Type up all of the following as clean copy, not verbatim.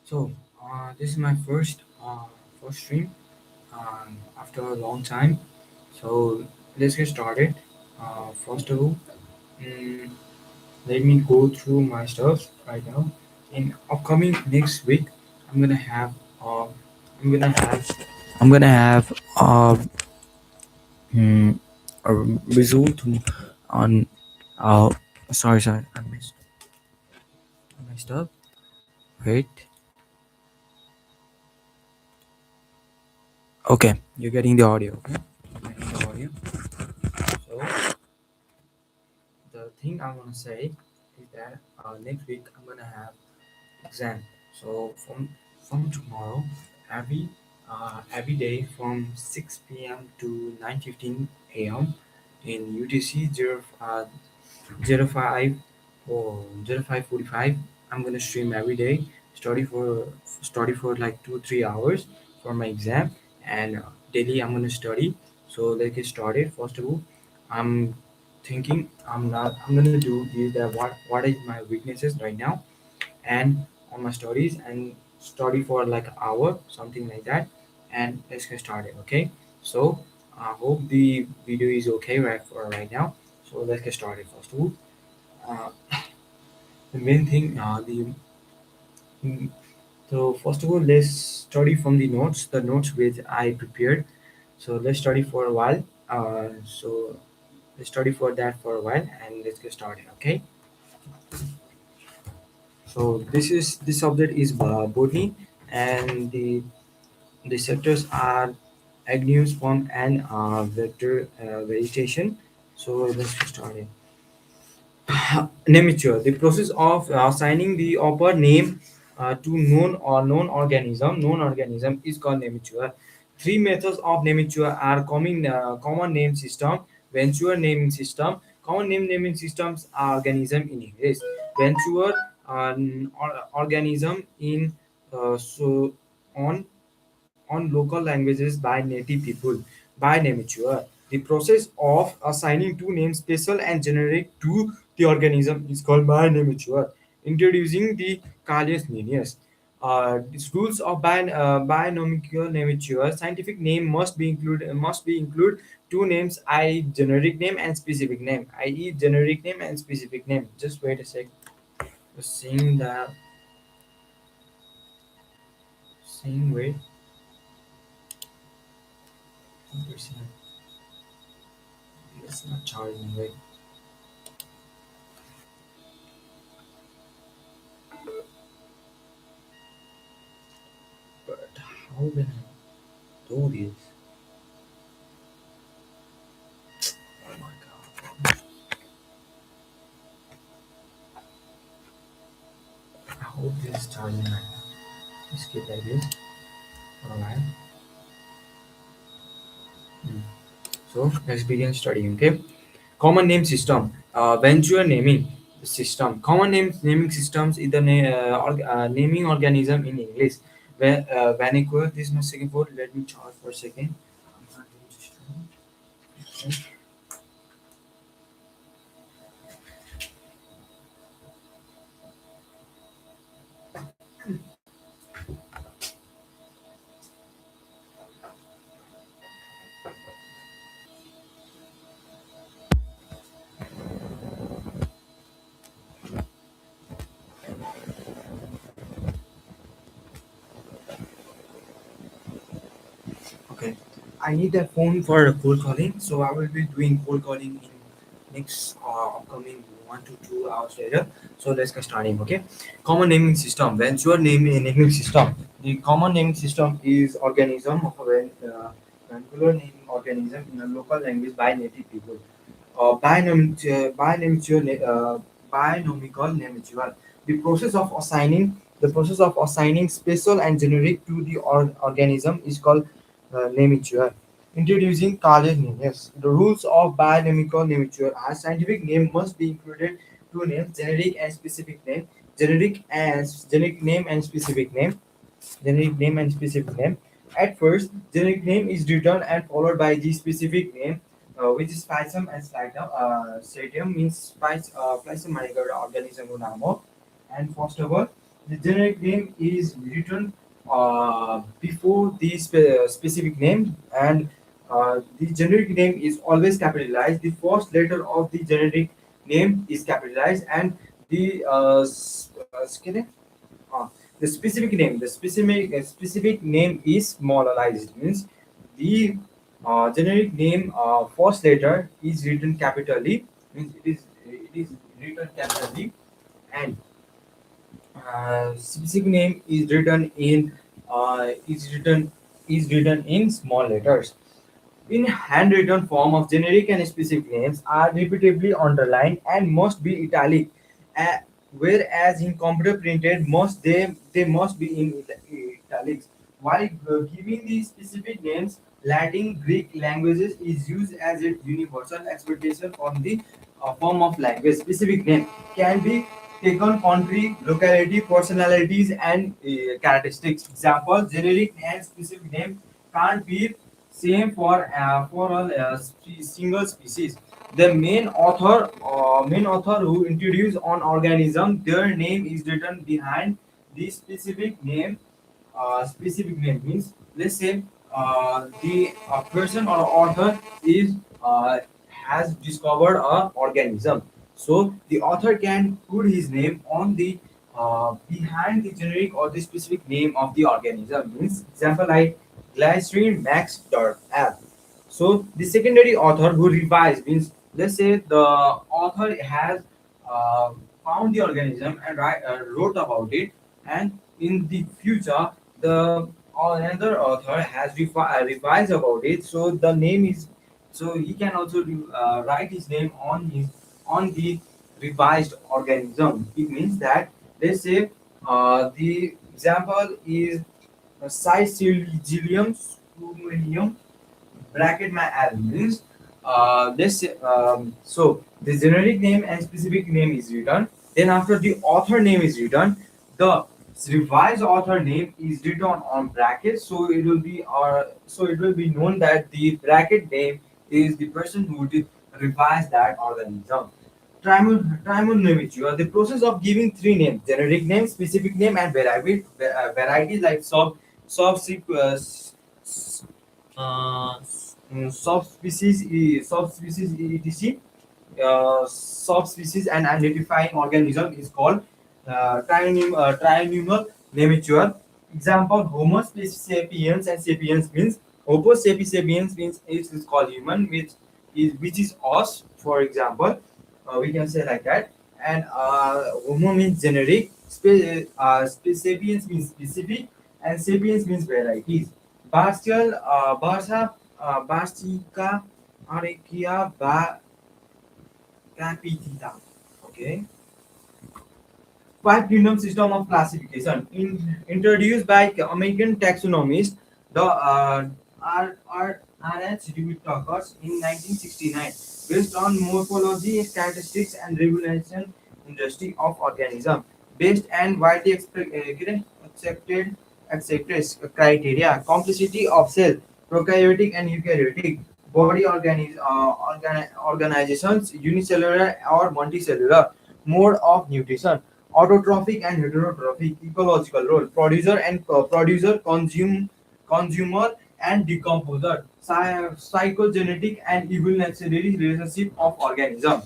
So, this is my first stream after a long time. So, let's get started. First of all, mm, let me go through my stuff right now. In upcoming next week, I'm gonna have uh, I'm gonna have I'm gonna have mm, a result on uh sorry I messed up. Wait. Okay, you're getting the audio. Okay, you're getting the audio. So the thing I want to say is that next week I'm gonna have exam. So from tomorrow, every every day from 6 p.m. to 9:15 a.m. in UTC 05 or 05:45, I'm gonna stream every day. Study for like 2-3 hours for my exam, and daily I'm gonna study. So let's get started. First of all, I'm thinking I'm gonna do is that what is my weaknesses right now, and on my studies, and study for like an hour, something like that, and let's get started. Okay, so I hope the video is okay right now. So let's get started. First of all, uh, the main thing, mm, so first of all, let's study from the notes which I prepared. So let's study for a while. So let's study for that for a while, and let's get started. Okay. So this subject is botany, and the sectors are angiosperm and vector vegetation. So let's get started. Namature, the process of assigning the upper name to known organism is called namature. Three methods of namature are common name system, venture naming system. Common naming systems are organism in English, venture organism in so on local languages by native people. By namature, the process of assigning two names, special and generic, to the organism is called by namature. Introducing the Carlius Linnaeus. These rules of binomial namature. Scientific name must be include two names, i.e. generic name and specific name, i.e. generic name and specific name. Just wait a sec. Just saying that. Saying wait. It's not charging. Wait. But how can I do this? Oh my god. I hope this is charging right now. Just keep like this. Alright. Hmm. So let's begin studying. Okay. Common name system. Venture naming system. Common naming systems is the naming organism in English. Vernacular. This is my second word. Let me charge for a second. I'm not going to stream. Okay. Okay. I need that phone for cold calling, so I will be doing cold calling in next upcoming 1 to 2 hours later. So let's get starting. Okay. Common naming system. When your naming system, the common naming system is organism of a vernacular naming organism in a local language by native people. Binomial nature. The process of assigning special and generic to the organism is called nature. Introducing Carl Linnaeus. The rules of binomial nature are: scientific name must be included two names, generic and specific name, generic name and specific name, generic name and specific name. At first, generic name is written and followed by the specific name, which is Spicum and Stratum. Stratum means Spicum organism namo. And first of all, the generic name is written before the specific name, and the generic name is always capitalized. The first letter of the generic name is capitalized, and the uh, the specific name is smallized. Means the generic name first letter is written capitally. Means it is written capitally, and specific name is written in small letters. In handwritten form of generic and specific names are repeatedly underlined and must be italic, uh, whereas in computer printed they must be in italics. While giving the specific names, Latin, Greek languages is used as a universal expectation from the form of language. Specific name can be taken country, locality, personalities, and characteristics. Example: generic and specific name can't be same for all single species. The main author who introduced an organism, their name is written behind the specific name means, let's say, the person or author is has discovered a organism, so the author can put his name on the behind the generic or the specific name of the organism. Means example like glycerin max dot app. So the secondary author who revised means, let's say the author has uh, found the organism and wrote about it, and in the future the another author has revised about it. So the name is, so he can also write his name on the revised organism. It means that, let's say, the example is Sycilium scumenium bracket my elements. This so the generic name and specific name is written. Then after the author name is written, the revised author name is written on brackets. So it will be known that the bracket name is the person who did revise that organism. Trigonometry, the process of giving three names: generic name, specific name, and varieties like sub subspecies etc. Subspecies and identifying organism is called trinomial nomenclature. Example: Homo sapiens and sapiens means Homo sapiens means it is called human, which is us. For example, we can say like that. And Homo means generic, sapiens means specific, and sapiens means varieties. Bartial, Barsa, Barsika, Arekia, Capitita. Okay. Five kingdom system of classification introduced by American taxonomist the R.H. Whitaker in 1969, based on morphology, statistics, and regulation industry of organism, based and widely accepted criteria: complexity of cell, prokaryotic and eukaryotic, body organizations, unicellular or multicellular, mode of nutrition, autotrophic and heterotrophic, ecological role, consumer and decomposer, psychogenetic and evolutionary relationship of organism.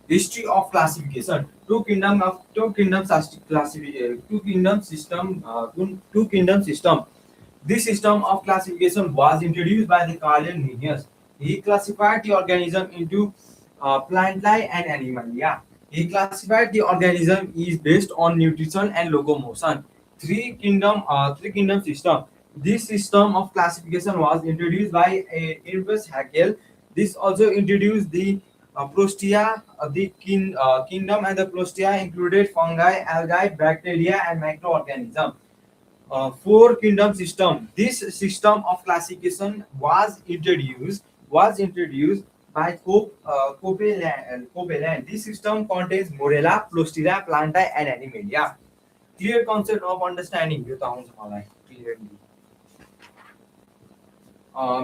History of classification: two kingdom system. This system of classification was introduced by the Carl Linnaeus. He classified the organism into Plantly and Animalia. He classified the organism is based on nutrition and locomotion. Three kingdom system. This system of classification was introduced by Irving Haeckel. This also introduced the Prostia, kingdom, and the Prostia included fungi, algae, bacteria, and microorganisms. Four kingdom system. This system of classification was introduced by Copeland. This system contains Morella, Plostira, Planta, and Animalia. Clear concept of understanding. यो त आउँछ मलाई clearly.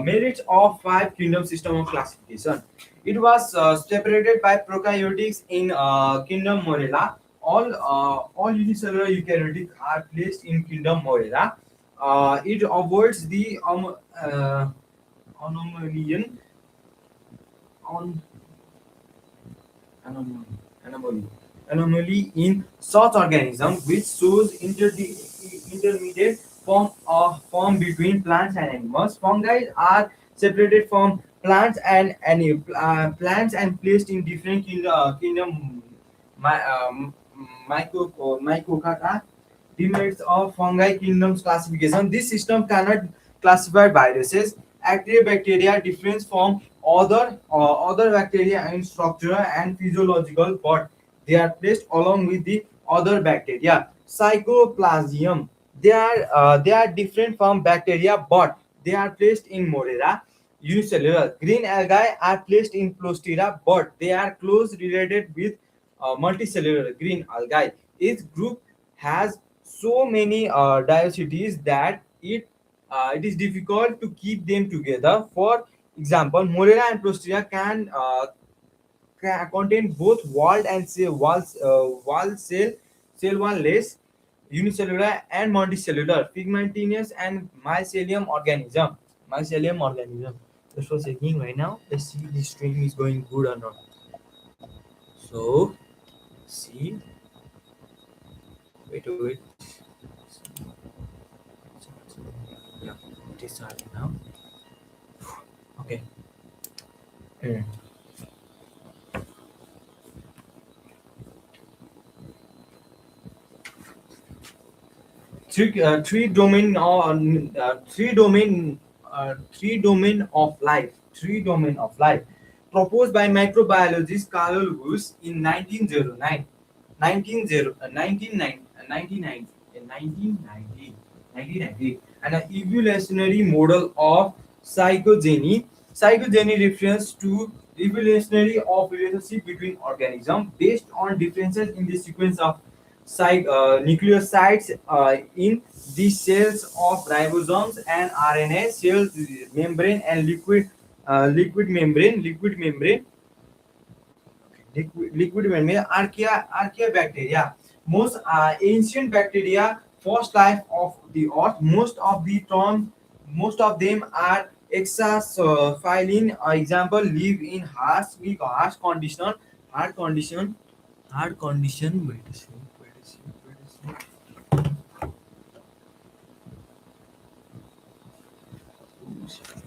Merits of five kingdom system of classification. It was separated by prokaryotics in kingdom Morella. All unicellular eukaryotic are placed in kingdom Morella. It avoids the anomaly on anomaly anomaly anomaly in such organism, which shows intermediate form between plants and animals. Fungi are separated from plants and placed in different kingdom mycocata. Demerits of fungi kingdoms classification. This system cannot classify viruses. Active bacteria different from other bacteria in structure and physiological, but they are placed along with the other bacteria. Psychoplasmium. They are different from bacteria, but they are placed in Morera. Unicellular. Green algae are placed in Plostera, but they are close related with multicellular green algae. Each group has so many diversities that it is difficult to keep them together. For example, Morella and Plostera can contain both walled and cell wall less unicellular and multicellular pigmentinous and mycelium organism. Mycelium organism. Just for checking right now. Let's see if the stream is going good or not. So see, wait. Yeah, it is starting now. Okay. Mm. Three domain three domain of life proposed by microbiologist Carl Lewis in 1909 1990 and an evolutionary model of psychogeny. Psychogeny refers to evolutionary of relationship between organisms based on differences in the sequence of nucleosides in the cells of ribosomes and RNA cells, membrane and liquid membrane, archaea bacteria. Most ancient bacteria, first life of the earth. Most of them are exaphylline. Example, live in harsh condition, hard condition, hard condition. Wait a second.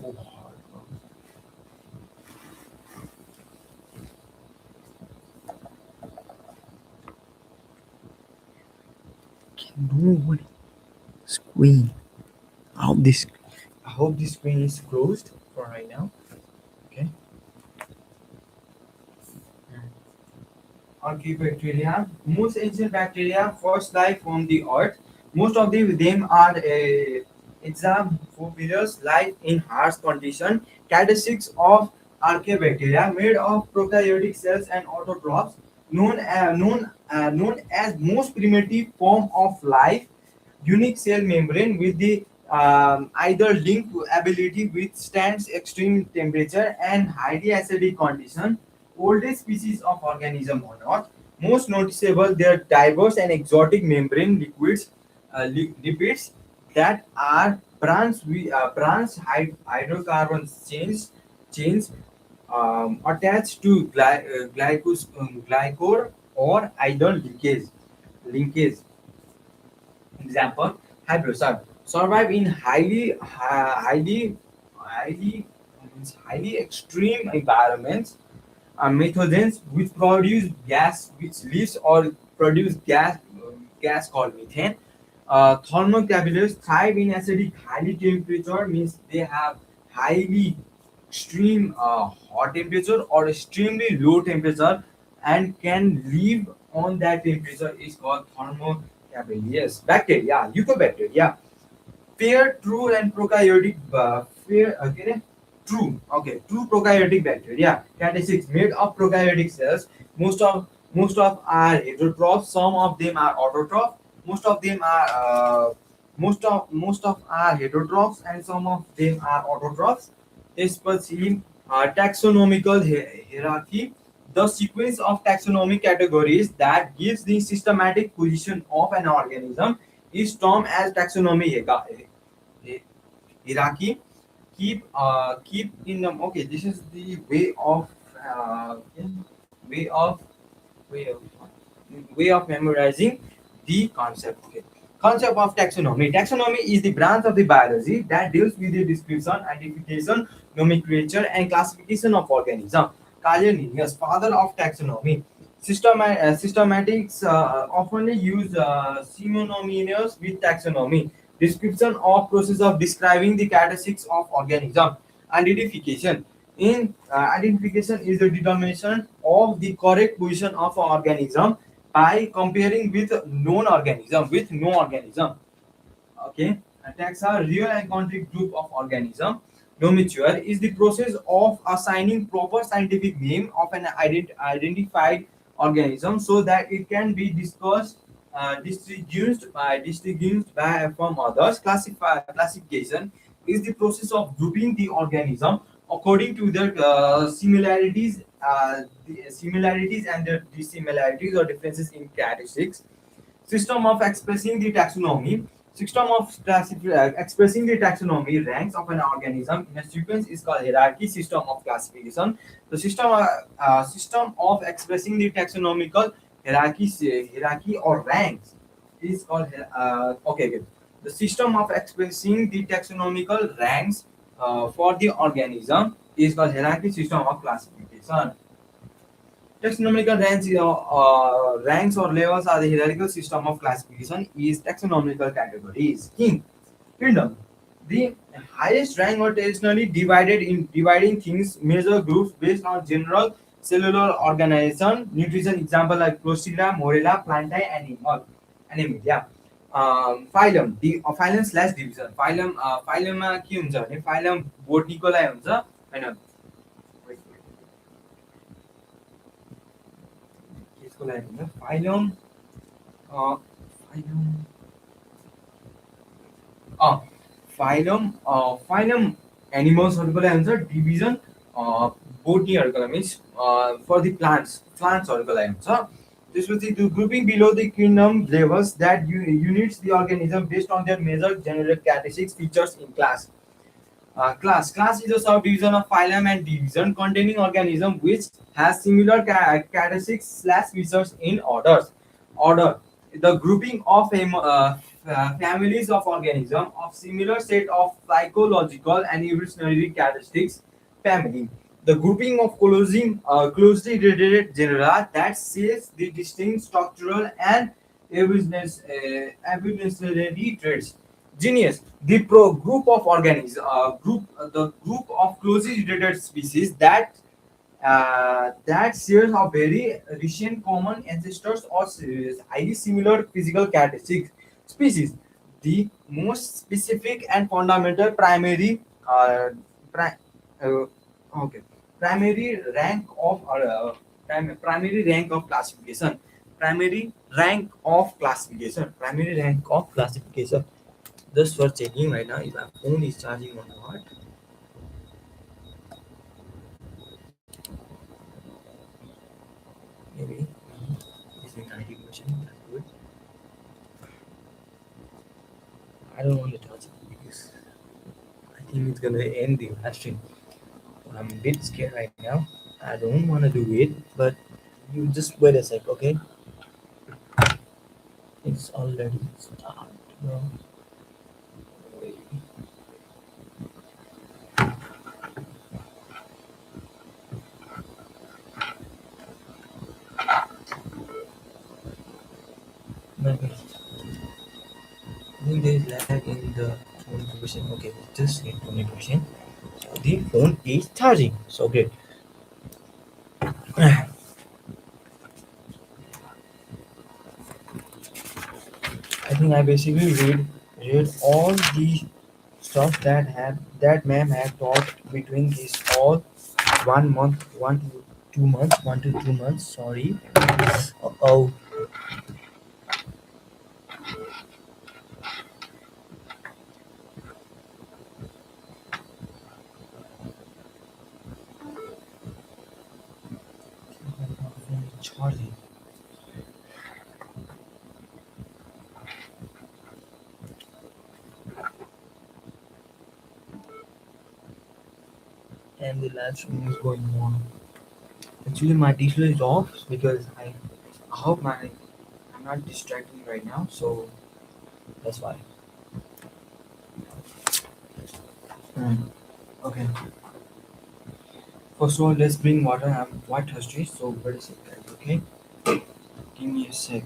Oh, hard. Nobody screen. I hope this. I hope this screen is closed for right now. Okay. Archaebacteria. Most ancient bacteria first life from the earth. Most of them are examphophilous, life in harsh condition. Characteristics of archaebacteria made of prokaryotic cells and autotrophs, known as most primitive form of life. Unique cell membrane with the either linked to ability withstands extreme temperature and highly acidic condition. Oldest species of organism or not. Most noticeable their diverse and exotic membrane lipids that are branch hydrocarbon chains attached to glycol or either linkage. Example: hydrosurf survive in highly extreme environments. Methogens which produce gas, which leaves or produce gas called methane. Thermocabulars thrive in acidic highly temperature, means they have highly extreme hot temperature or extremely low temperature and can live on that temperature is called thermocabulars. Bacteria, Eucobacteria. Pair true and prokaryotic true prokaryotic bacteria. Characteristics made of prokaryotic cells. Most of are heterotrophs. Some of them are autotrophs. Most of are heterotrophs and some of them are autotrophs. Especially Taxonomical hierarchy, the sequence of taxonomic categories that gives the systematic position of an organism is termed as taxonomy hierarchy. Keep in okay. This is the way of way of way of memorizing the concept. Okay. Concept of taxonomy. Taxonomy is the branch of the biology that deals with the description, identification, nomenclature, and classification of organisms. Carl Linnaeus, father of taxonomy. Systematics often use synonymous with taxonomy. Description of process of describing the characteristics of organism. Identification. In identification is the determination of the correct position of an organism by comparing with known organism with no organism. Okay, taxa are real and concrete group of organism. Nomenclature is the process of assigning proper scientific name of an identified organism so that it can be distinguished by from others. Classification is the process of grouping the organism according to their similarities and their dissimilarities or differences in characteristics. System of expressing the taxonomy. System of expressing the taxonomy ranks of an organism in a sequence is called hierarchy. System of classification. The system of expressing the taxonomical hierarchy or ranks is called okay. The system of expressing the taxonomical ranks for the organism is called hierarchy. System of classification. Taxonomical ranks or levels are the hierarchical system of classification is taxonomical categories. Kingdom. The highest rank or traditionally divided in dividing things measure groups based on general cellular organization, nutrition, example like Prochyla, Morella, Plantae, animal. Yeah. Phylum. The phylum slash division. Phylum के हुन्छ भने phylum botanicoलाई हुन्छ हैन यसको लागि हुन्छ phylum phylum phylum animalsहरूको लागि हुन्छ division बोटनीहरूको लागि मिन्स फर द प्लान्ट्सहरूको लागि हुन्छ त्यसपछि the grouping below the kingdom levels that units the organism based on their major general characteristics features in class. Class is a subdivision of phylum and division containing organism which has similar characteristics slash features in orders. Order. The grouping of families of organism of similar set of psychological and evolutionary characteristics. Family. The grouping of closely related genera that shares the distinct structural and evolutionary traits. Genius, the group of organisms, the group of closely related species that shares a very recent common ancestors or highly similar physical characteristics. Species, the most specific and fundamental pri- uh, okay, primary rank of primary rank of classification. Primary rank of classification. Primary rank of classification. Just for checking right now if my phone is charging or not. Maybe it's been 90%. That's good. I don't want to touch it because I think it's gonna end the live stream. I'm a bit scared right now. I don't want to do it, but you just wait a sec, okay? It's already started, bro. Okay. I think there is lag in the phone connection. Okay, just in phone connection. The phone is charging. So great. I think I basically read all the stuff that ma'am had taught between this all 1 month, 1 to 2 months, 1 to 2 months. Sorry. Oh, Charlie. And the live stream is going on. Actually, my display is off because I hope I'm not distracting right now, so that's why. Hmm. Okay. First of all, let's bring water. I'm quite thirsty, so wait a second. Okay, give me a sec.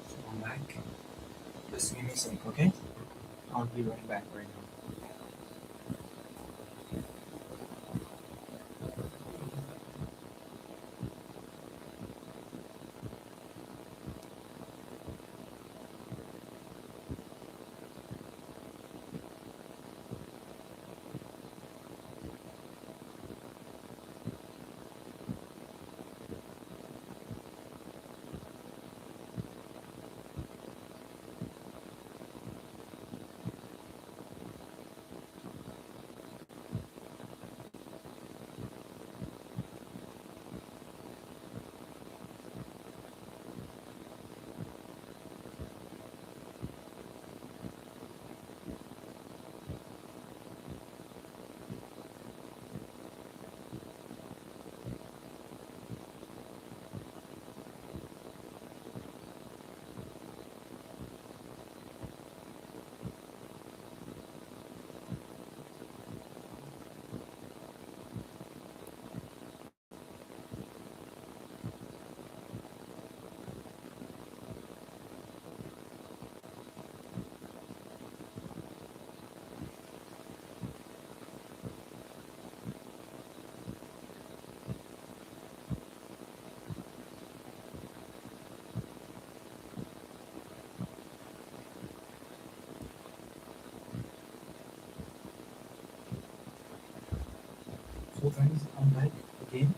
So I'm back. Just give me a sec, okay? I'll be right back right now. So guys, I'm back again.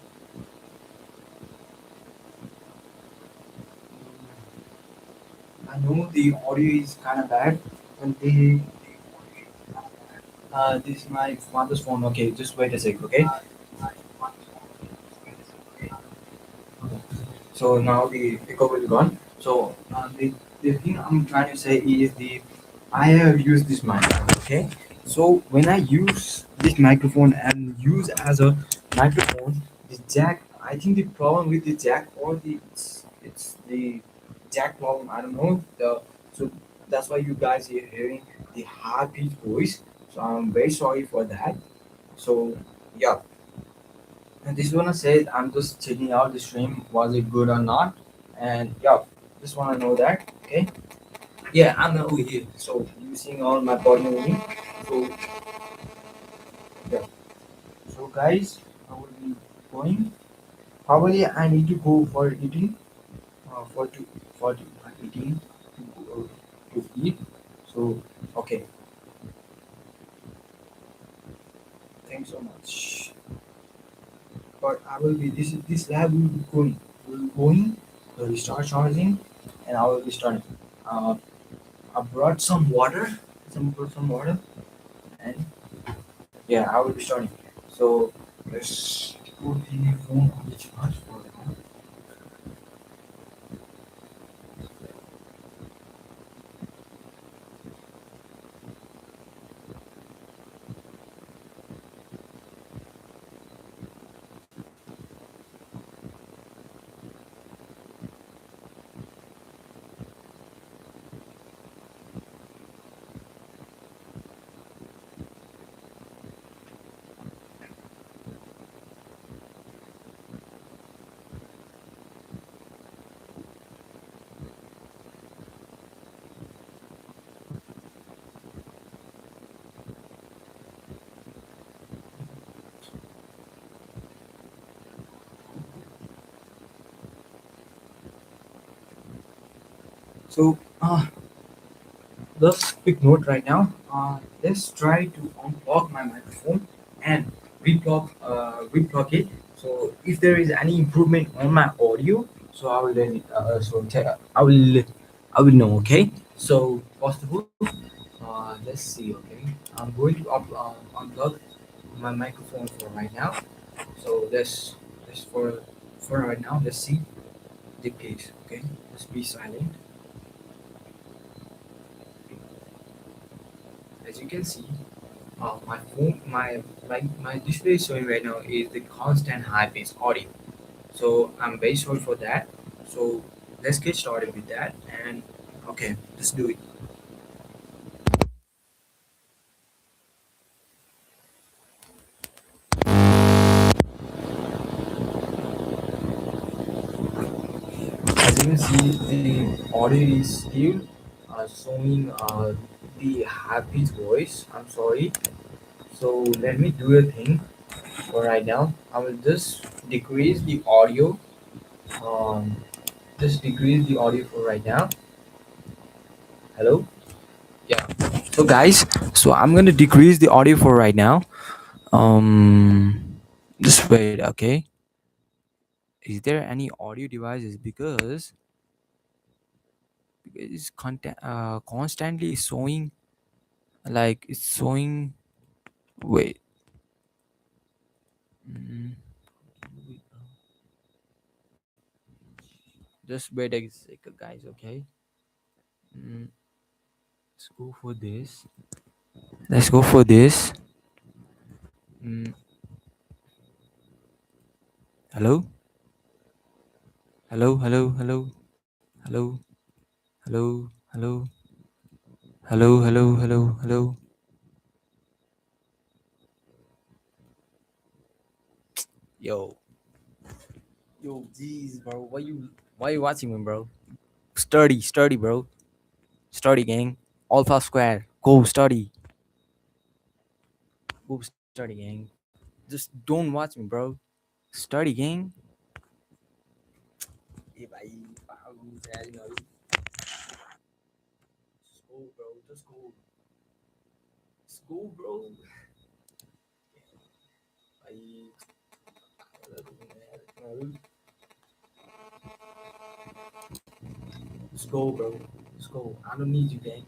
I know the audio is kind of bad, and this is my father's phone. Okay, just wait a sec. Okay. Okay. So now the echo will gone. So the thing I'm trying to say is I have used this microphone. Okay. So when I use this microphone and use as a microphone, the jack. I think the problem with the jack or it's the jack problem. I don't know. So that's why you guys are hearing the high pitched voice. So I'm very sorry for that. So yeah. And this wanna say I'm just checking out the stream, was it good or not? And yeah, just wanna know that. Okay. Yeah, I'm over here. So you seeing all my body moving. So yeah. So guys, I will be going. Probably I need to go for eating. For eating to eat. So will be this lab will be going. Will start charging, and I will be starting. Uh, I brought some water. Some water, and yeah, I will be starting. So let's put the phone on the charge for now. So just quick note right now. Let's try to unplug my microphone and replug it. So if there is any improvement on my audio, so I will then I will know. Okay. So first of all, let's see. Okay, I'm going to unplug my microphone for right now. So let's for right now. Let's see the case. Okay, let's be silent. As you can see, my phone, my display is showing right now is the constant high bass audio. So I'm very sorry for that. So let's get started with that. And okay, let's do it. As you can see, the audio is still showing the high pitch voice. I'm sorry. So let me do a thing for right now. I will just decrease the audio. Um, just decrease the audio for right now. Hello. Yeah. So guys, so I'm gonna decrease the audio for right now. Just wait. Okay. Is there any audio devices because it's constantly showing like it's showing. Wait. Mm, just wait a second, guys. Okay. Mm, let's go for this. Let's go for this. Mm, hello. Hello. Hello. Hello. Hello. Hello. Hello. Hello. Hello. Hello. Hello. Yo. Yo, jeez, bro. Why you watching me, bro? Sturdy, bro. Sturdy, gang. Alpha square. Go study. Go study, gang. Just don't watch me, bro. Study, gang. Hey, bhai. Just go, bro. Just go. Just go, bro. Bhai. Just go, bro. Just go. I don't need you, gang.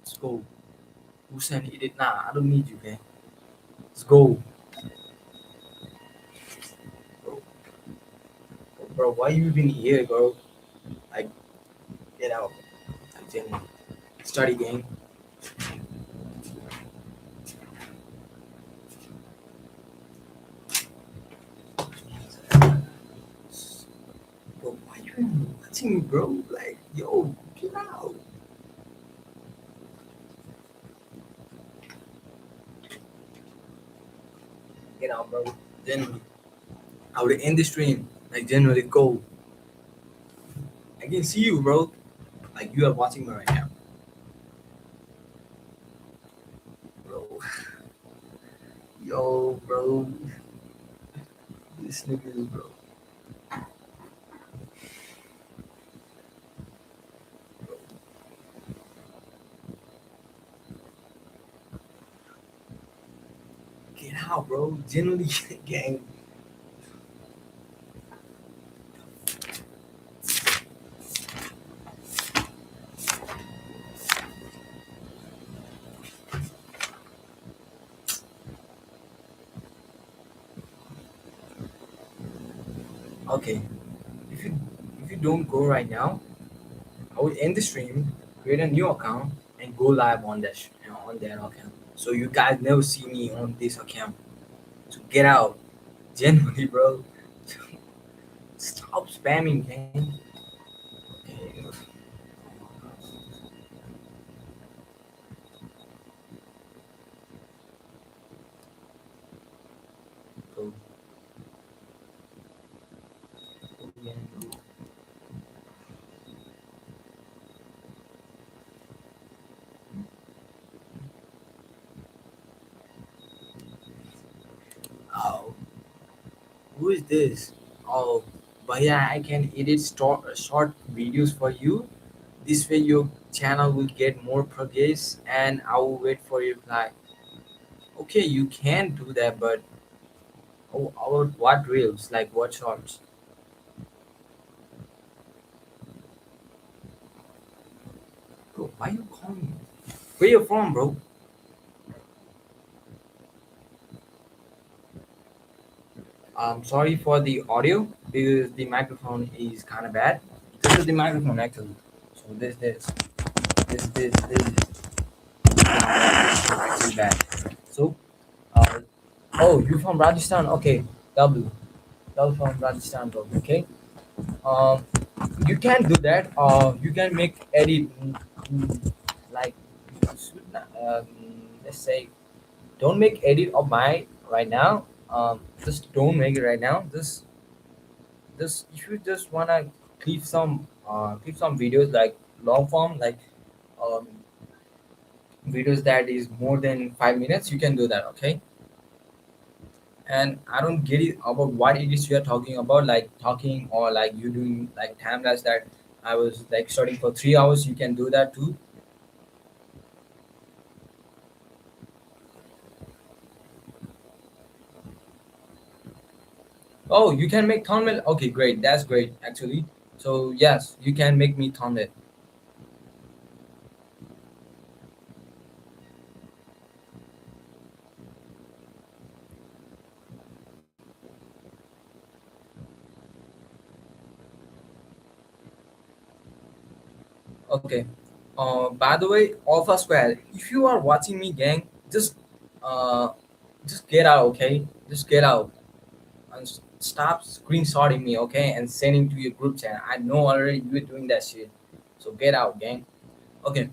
Just go. Who sent it? Nah, I don't need you, gang. Let's go. Bro, bro, why you even here, bro? Like, get out. I'm telling you. Study, gang. Bro, why you even watching me, bro? Like, yo, get out. Get out, bro. Generally, I would end the stream. Like, generally, go. I can see you, bro. Like, you are watching me right now, bro. Yo, bro. This nigga, bro. Get out, bro. Generally, gang. Okay, if you if you don't go right now, I will end the stream, create a new account, and go live on on that account. So you guys never see me on this account. So get out, genuinely, bro. Stop spamming, man. Okay, go. Oh, who is this? Oh, but yeah, I can edit short videos for you. This way, your channel will get more progress, and I will wait for your reply. Okay, you can do that, but about what reels? Like what shorts? Bro, why you calling me? Where you from, bro? Sorry for the audio because the microphone is kind of bad. This is the microphone actually. So this is actually bad. So, uh, oh, you from Rajasthan? Okay, W from Rajasthan, bro. Okay. Um, you can do that. You can make edit like let's say don't make edit of my right now. Just don't make it right now. Just if you just wanna clip some videos like long form like um, videos that is more than 5 minutes, you can do that. Okay. And I don't get it about what it is you are talking about, like talking or like you doing like time lapse that I was like studying for 3 hours. You can do that too. Oh, you can make thumbnail. Okay, great. That's great actually. So yes, you can make me thumbnail. Okay. By the way, Alpha Square, if you are watching me, gang, uh, just get out, okay? Just get out and stop screenshotting me, okay, and sending to your group chat. I know already you're doing that shit, so get out, gang. Okay.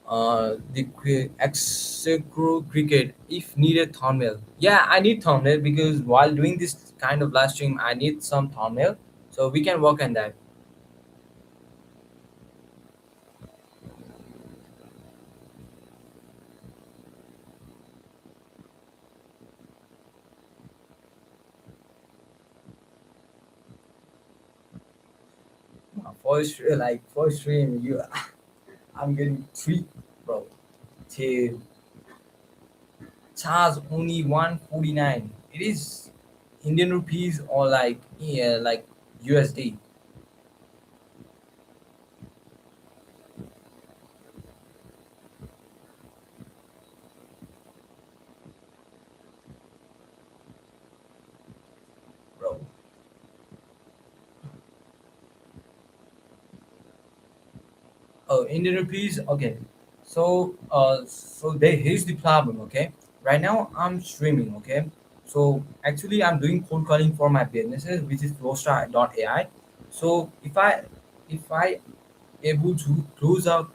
The execro cricket, if needed thumbnail. Yeah, I need thumbnail because while doing this kind of live stream, I need some thumbnail, so we can work on that. For stream, you I'm getting three, bro. To charge only 149. It is Indian rupees or like yeah, like USD, bro. Oh, Indian rupees. Okay, so there here's the problem. Okay, right now I'm streaming. Okay, so actually I'm doing cold calling for my businesses, which is Flowstar.ai. So if I able to close a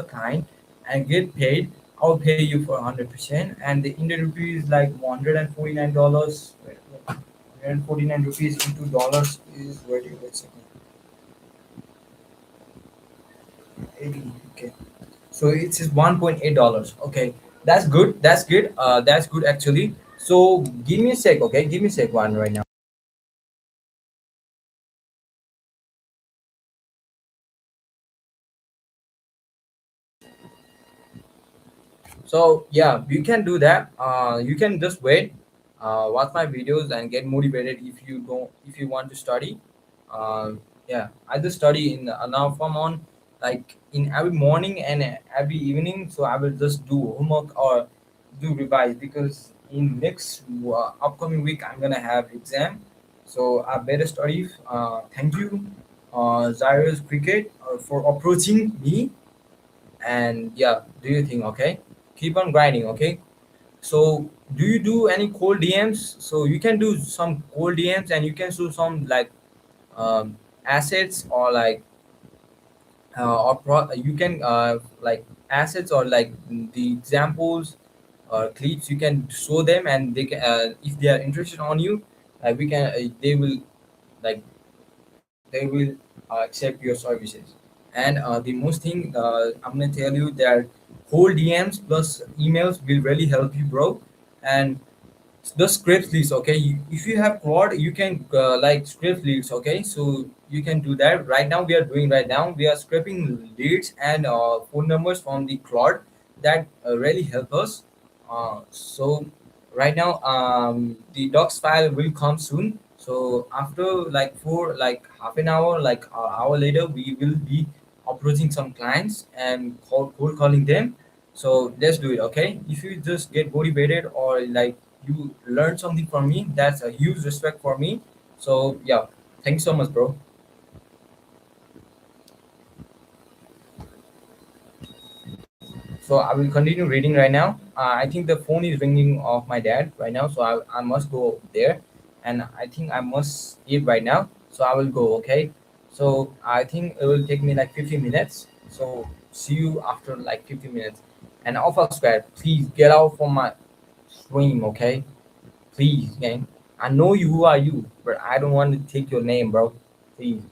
client and get paid, I'll pay you for 100%. And the Indian rupee is like $149. Wait, 149 rupees into dollars is wait a second. 80. Okay. So it's just $1.8. Okay. That's good. That's good. That's good actually. So give me a sec, okay? Give me a sec one right now. So yeah, you can do that. You can just wait, watch my videos and get motivated if you want to study. Yeah, I just study in now from on like in every morning and every evening. So I will just do homework or do revise because in next upcoming week I'm gonna have exam. So I better study. Thank you, Zaires Cricket, for approaching me. And yeah, do you think? Okay, keep on grinding. Okay. So do you do any cold DMs? So you can do some cold DMs, and you can do some like assets, or like you can like assets, or like the examples or clips. You can show them, and they can, if they are interested on you, we can like they will accept your services. And the most thing, I'm gonna tell you that whole DMs plus emails will really help you, bro. And the script leads, okay, if you have Claude, you can like script leads, okay, so you can do that. Right now we are doing, right now we are scraping leads and phone numbers from the Claude. That really help us. So right now the docs file will come soon. So after like for like half an hour, like an hour later, we will be approaching some clients and cold calling them. So let's do it, okay? If you just get motivated, or like you learn something from me, that's a huge respect for me. So yeah, thanks so much, bro. So I will continue reading right now. I think the phone is ringing of my dad right now, so I must go there, and I think I must eat right now. So I will go, okay? So I think it will take me like 15 minutes. So see you after like 15 minutes. And Alpha Square, please get out from my stream, okay? Please, gang. I know you who are you, but I don't want to take your name, bro. Please.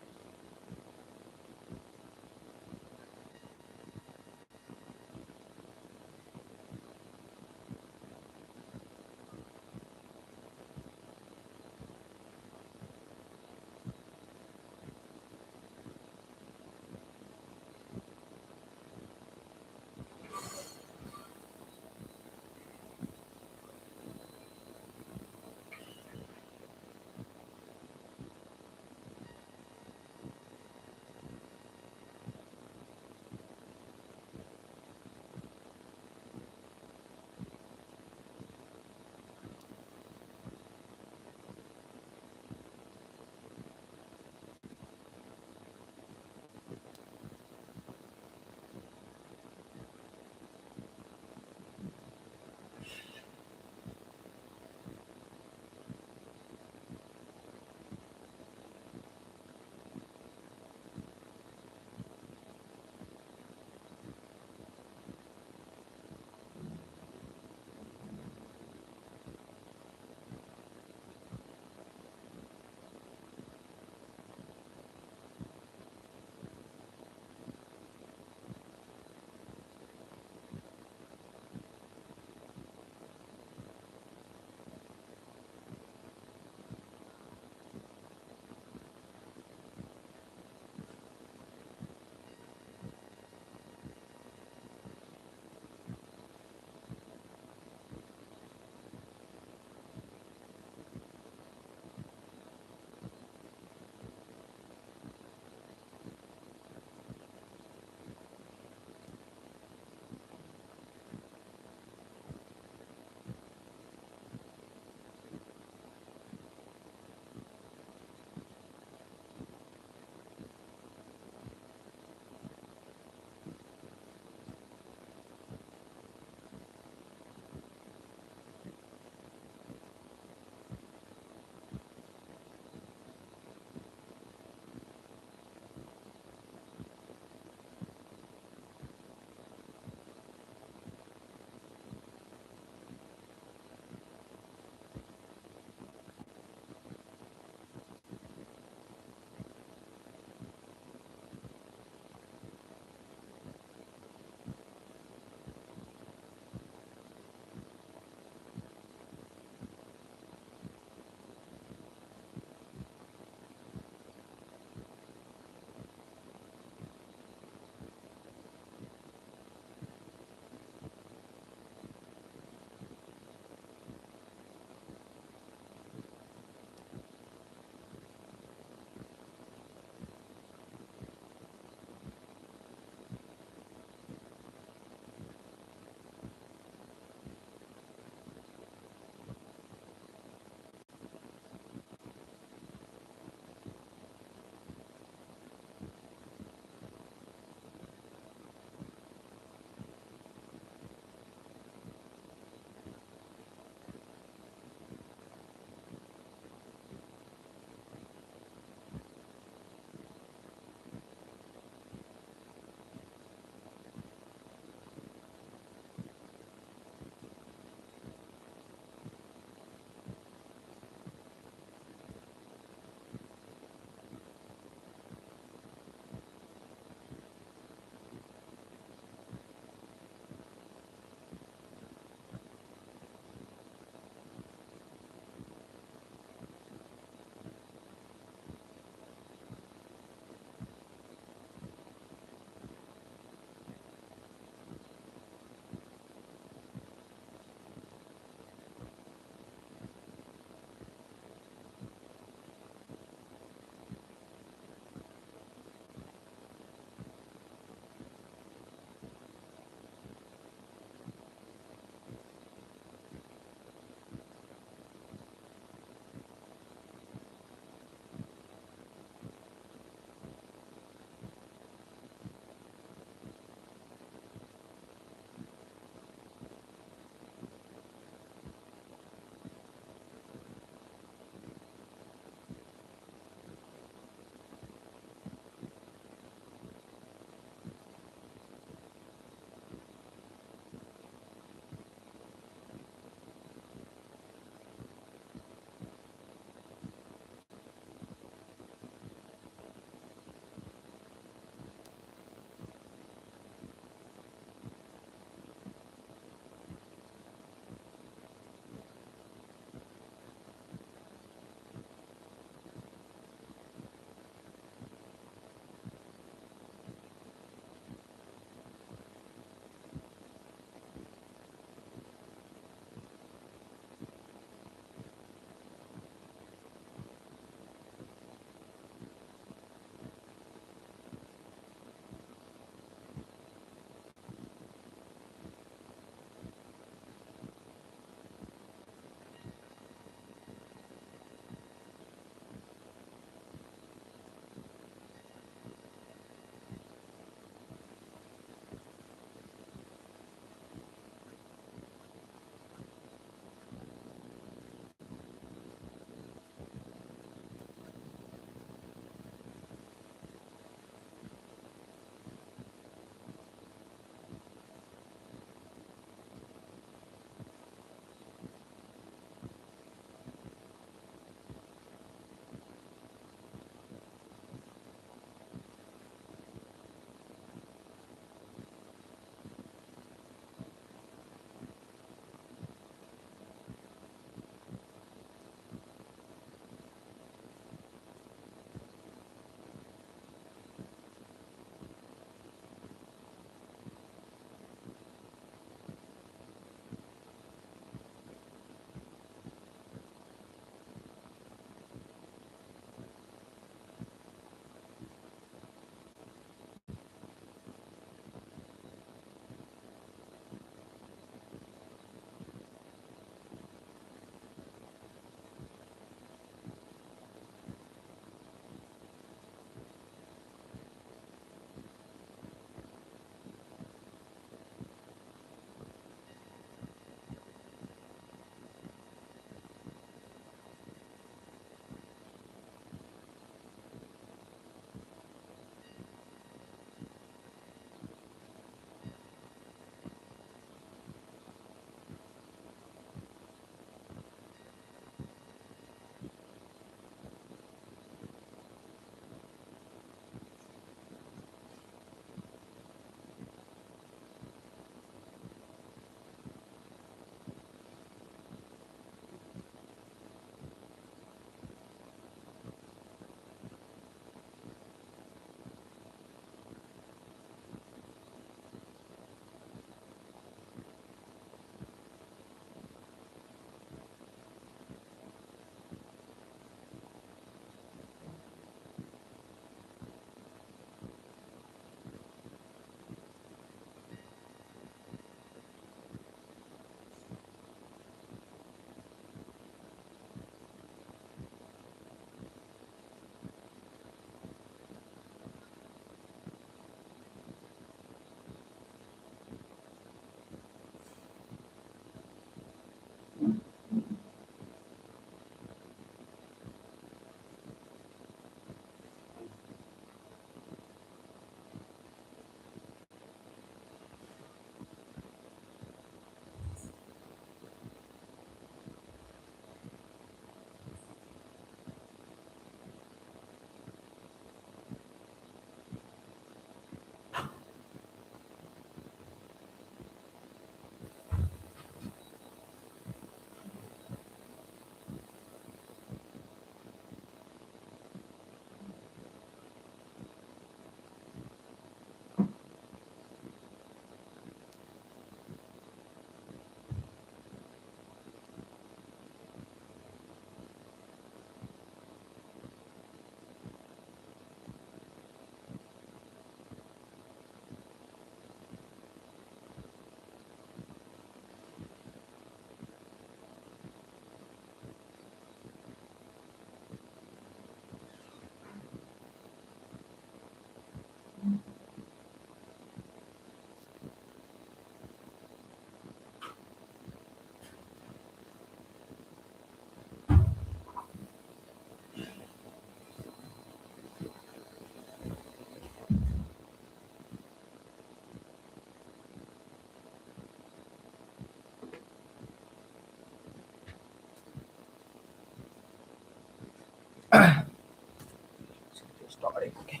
Starting. Okay.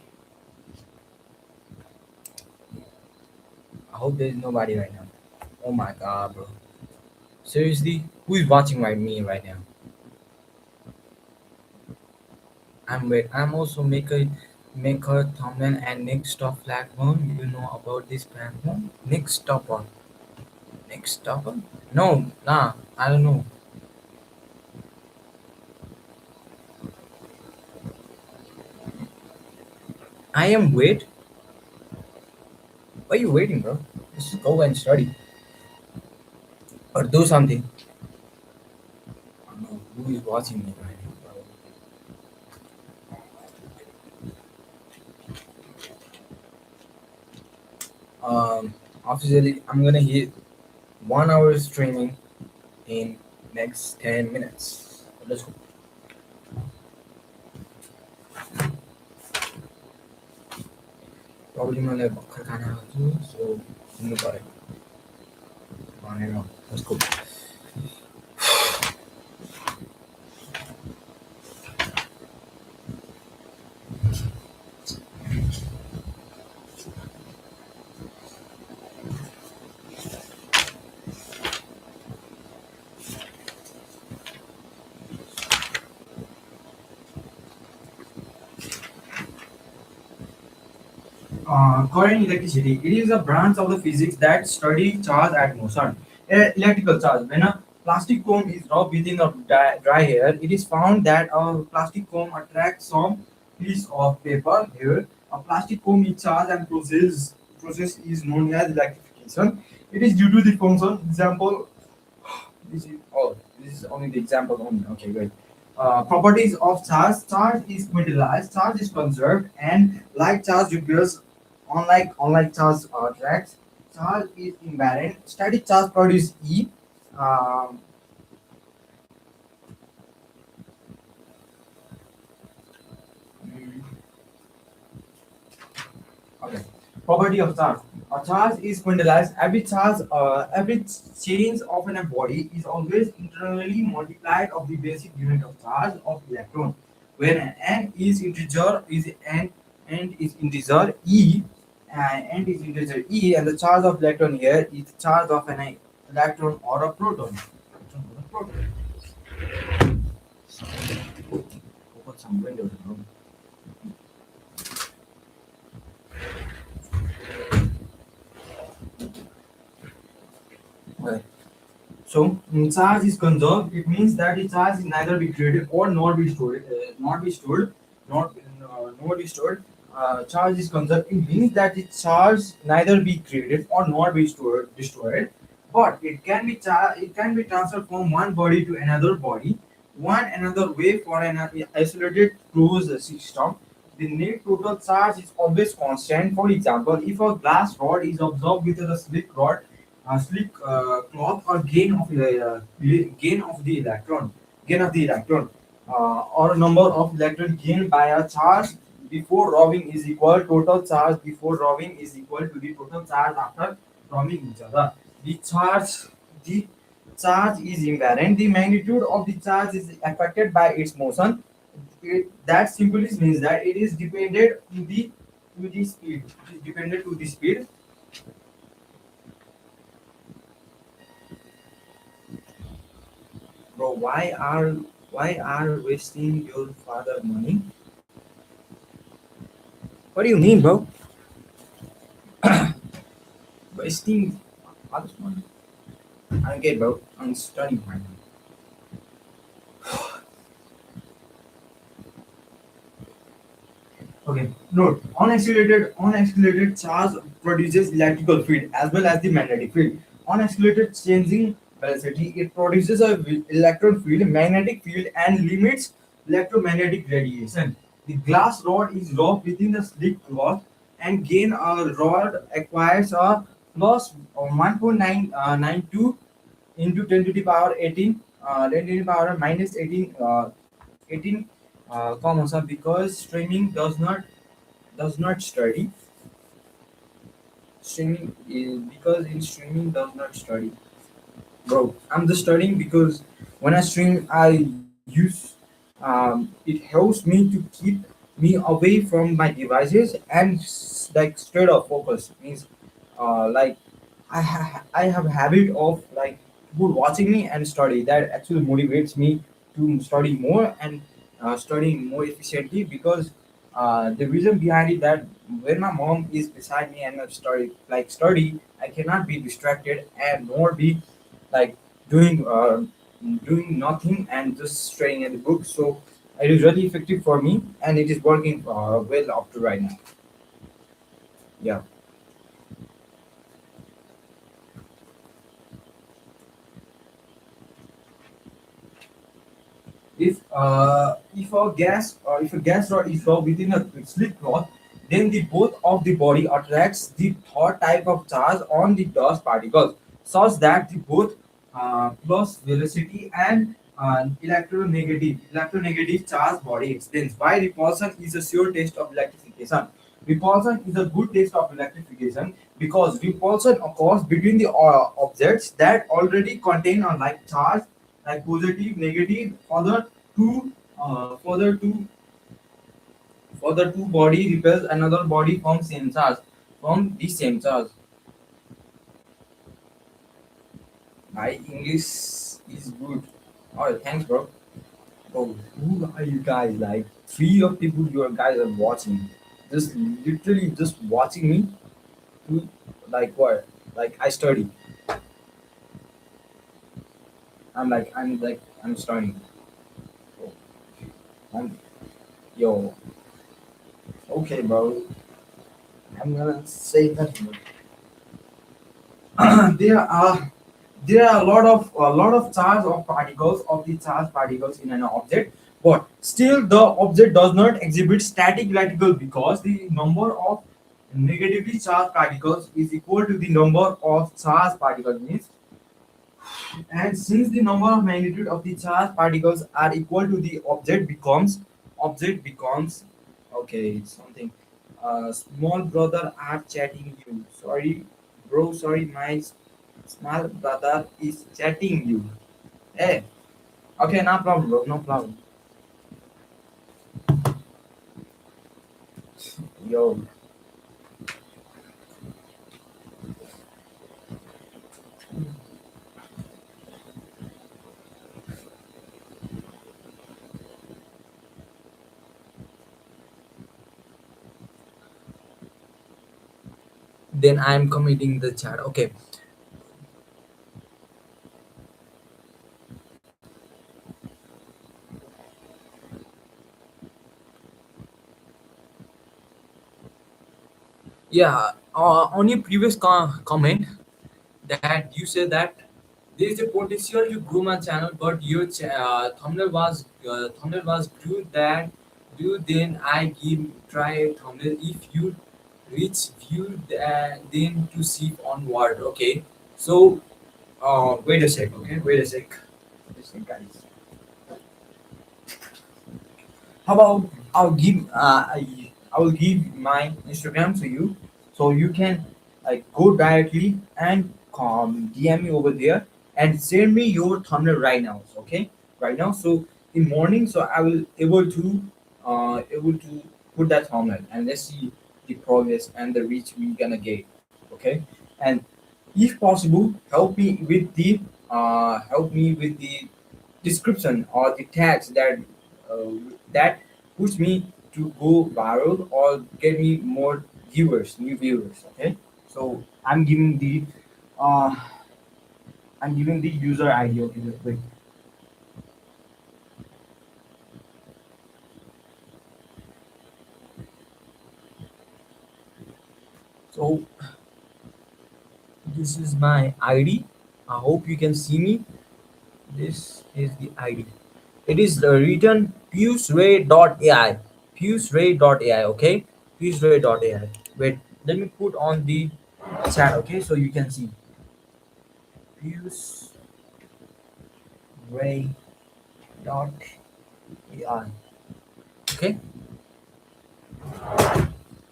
I hope there is nobody right now. Oh my god, bro. Seriously, who is watching me right now? I'm also maker thumbnail and next stop platform. You know about this platform? Next stopper. Next stopper? No, nah, I don't know. I am wait. Why are you waiting, bro? Just go and study or do something. I don't know who is watching me right now, bro. Officially, I'm gonna hit 1 hour streaming in next 10 minutes. Let's go. Probably मलाई भर्खर खाना खान्छु सो हिँड्नु पऱ्यो भनेर let's go. Current electricity. It is a branch of the physics that study charge at motion. Electrical charge. When a plastic comb is rubbed within a dry hair, it is found that a plastic comb attracts some piece of paper here. A plastic comb is charged and process is known as electrification. It is due to the function. Example. This is only the example only. Okay, great. Properties of charge. Charge is quantized, charge is conserved, and like charge repairs, unlike charge attracts. Charge is invariant. Static charge produces E. Um, mm, okay. Property of charge. A charge is quantized. Every change of a body is always internally multiplied of the basic unit of charge of electron. When n is integer is n and is integer e and is integer e, and the charge of electron here is the charge of an electron or a proton. Open some windows. Okay. So charge is conserved. It means that the charge is neither be created or nor be stored. Not be stored. Charge is conserved. It means that the charge neither be created or nor be stored destroyed, but it can be transferred from one body to another body, one another way for an isolated closed system. The net total charge is always constant. For example, if a glass rod is absorbed with a slick cloth or gain of the electron, or number of electron gained by a charge before rubbing is equal total charge before rubbing is equal to the total charge after rubbing each other. The charge the charge is invariant. The magnitude of the charge is affected by its motion. That simply means that it is dependent to the speed. It is dependent to the speed. Bro, why are wasting your father money? What do you mean, bro? Wasting father's money? I don't get, bro. I'm studying right now. Okay. Note: unaccelerated charge produces electrical field as well as the magnetic field. Unaccelerated changing velocity, it produces a electron field, magnetic field, and limits electromagnetic radiation. The glass rod is rubbed within the slick cloth, and gain a rod acquires a plus 1.992 into 10 to the power 18, 10 to the power minus 18 common sum, because streaming does not study. Streaming is because in streaming does not study. Bro, I'm just studying because when I stream I use It helps me to keep me away from my devices and like straight off focus means like I have a habit of like people watching me and study that actually motivates me to study more and studying more efficiently because the reason behind it that when my mom is beside me and I study I cannot be distracted and nor be like doing doing nothing and just staring at the book. So it is really effective for me, and it is working well up to right now. Yeah. If a gas rod is low within a slip cloth, then the both of the body attracts the third type of charge on the dust particles, such that the both plus velocity and electronegative charge body explains why repulsion is a sure test of electrification. Repulsion is a good test of electrification because repulsion occurs between the objects that already contain a like charge like positive, negative, two, for the two, for the two body repels another body from same charge, from the same charge. My English is good. Oh, thanks, bro. Oh, who are you guys? Like three of people you guys are watching, just literally just watching me. To like what? Like I study. I'm studying. Oh, I'm, yo, okay, bro. I'm gonna say nothing. there are there are a lot of charge of particles of the charged particles in an object, but still the object does not exhibit static electrical because the number of negatively charged particles is equal to the number of charged particles means, and since the number of magnitude of the charged particles are equal to the object becomes okay, it's something. Small brother are chatting you. Sorry, bro. Sorry, my small brother is chatting you. Hey, okay, no problem, bro. No problem. Yo, then I'm committing the chat. Okay. Yeah. On your previous comment, that you said that there is a potential to grow my channel, but your thumbnail was good. That do then I give try a thumbnail if you reach view then to see onward. Okay, so wait a sec. Okay, wait a sec. Wait a sec, guys. How about I will give my Instagram to you, so you can like go directly and DM me over there and send me your thumbnail right now. Okay, right now. So in morning, so I will able to put that thumbnail and let's see the progress and the reach we gonna get. Okay, and if possible, help me with the description or the tags uh, that push me to go viral or get me more viewers, new viewers. Okay, so uh, I'm giving the user ID. Okay, just wait. So this is my ID. I hope you can see me. This is the ID. It is written puseray.ai. Puseray.ai. Okay, puseray.ai. Wait, let me put on the chat. Okay, so you can see puseray.ai. Okay,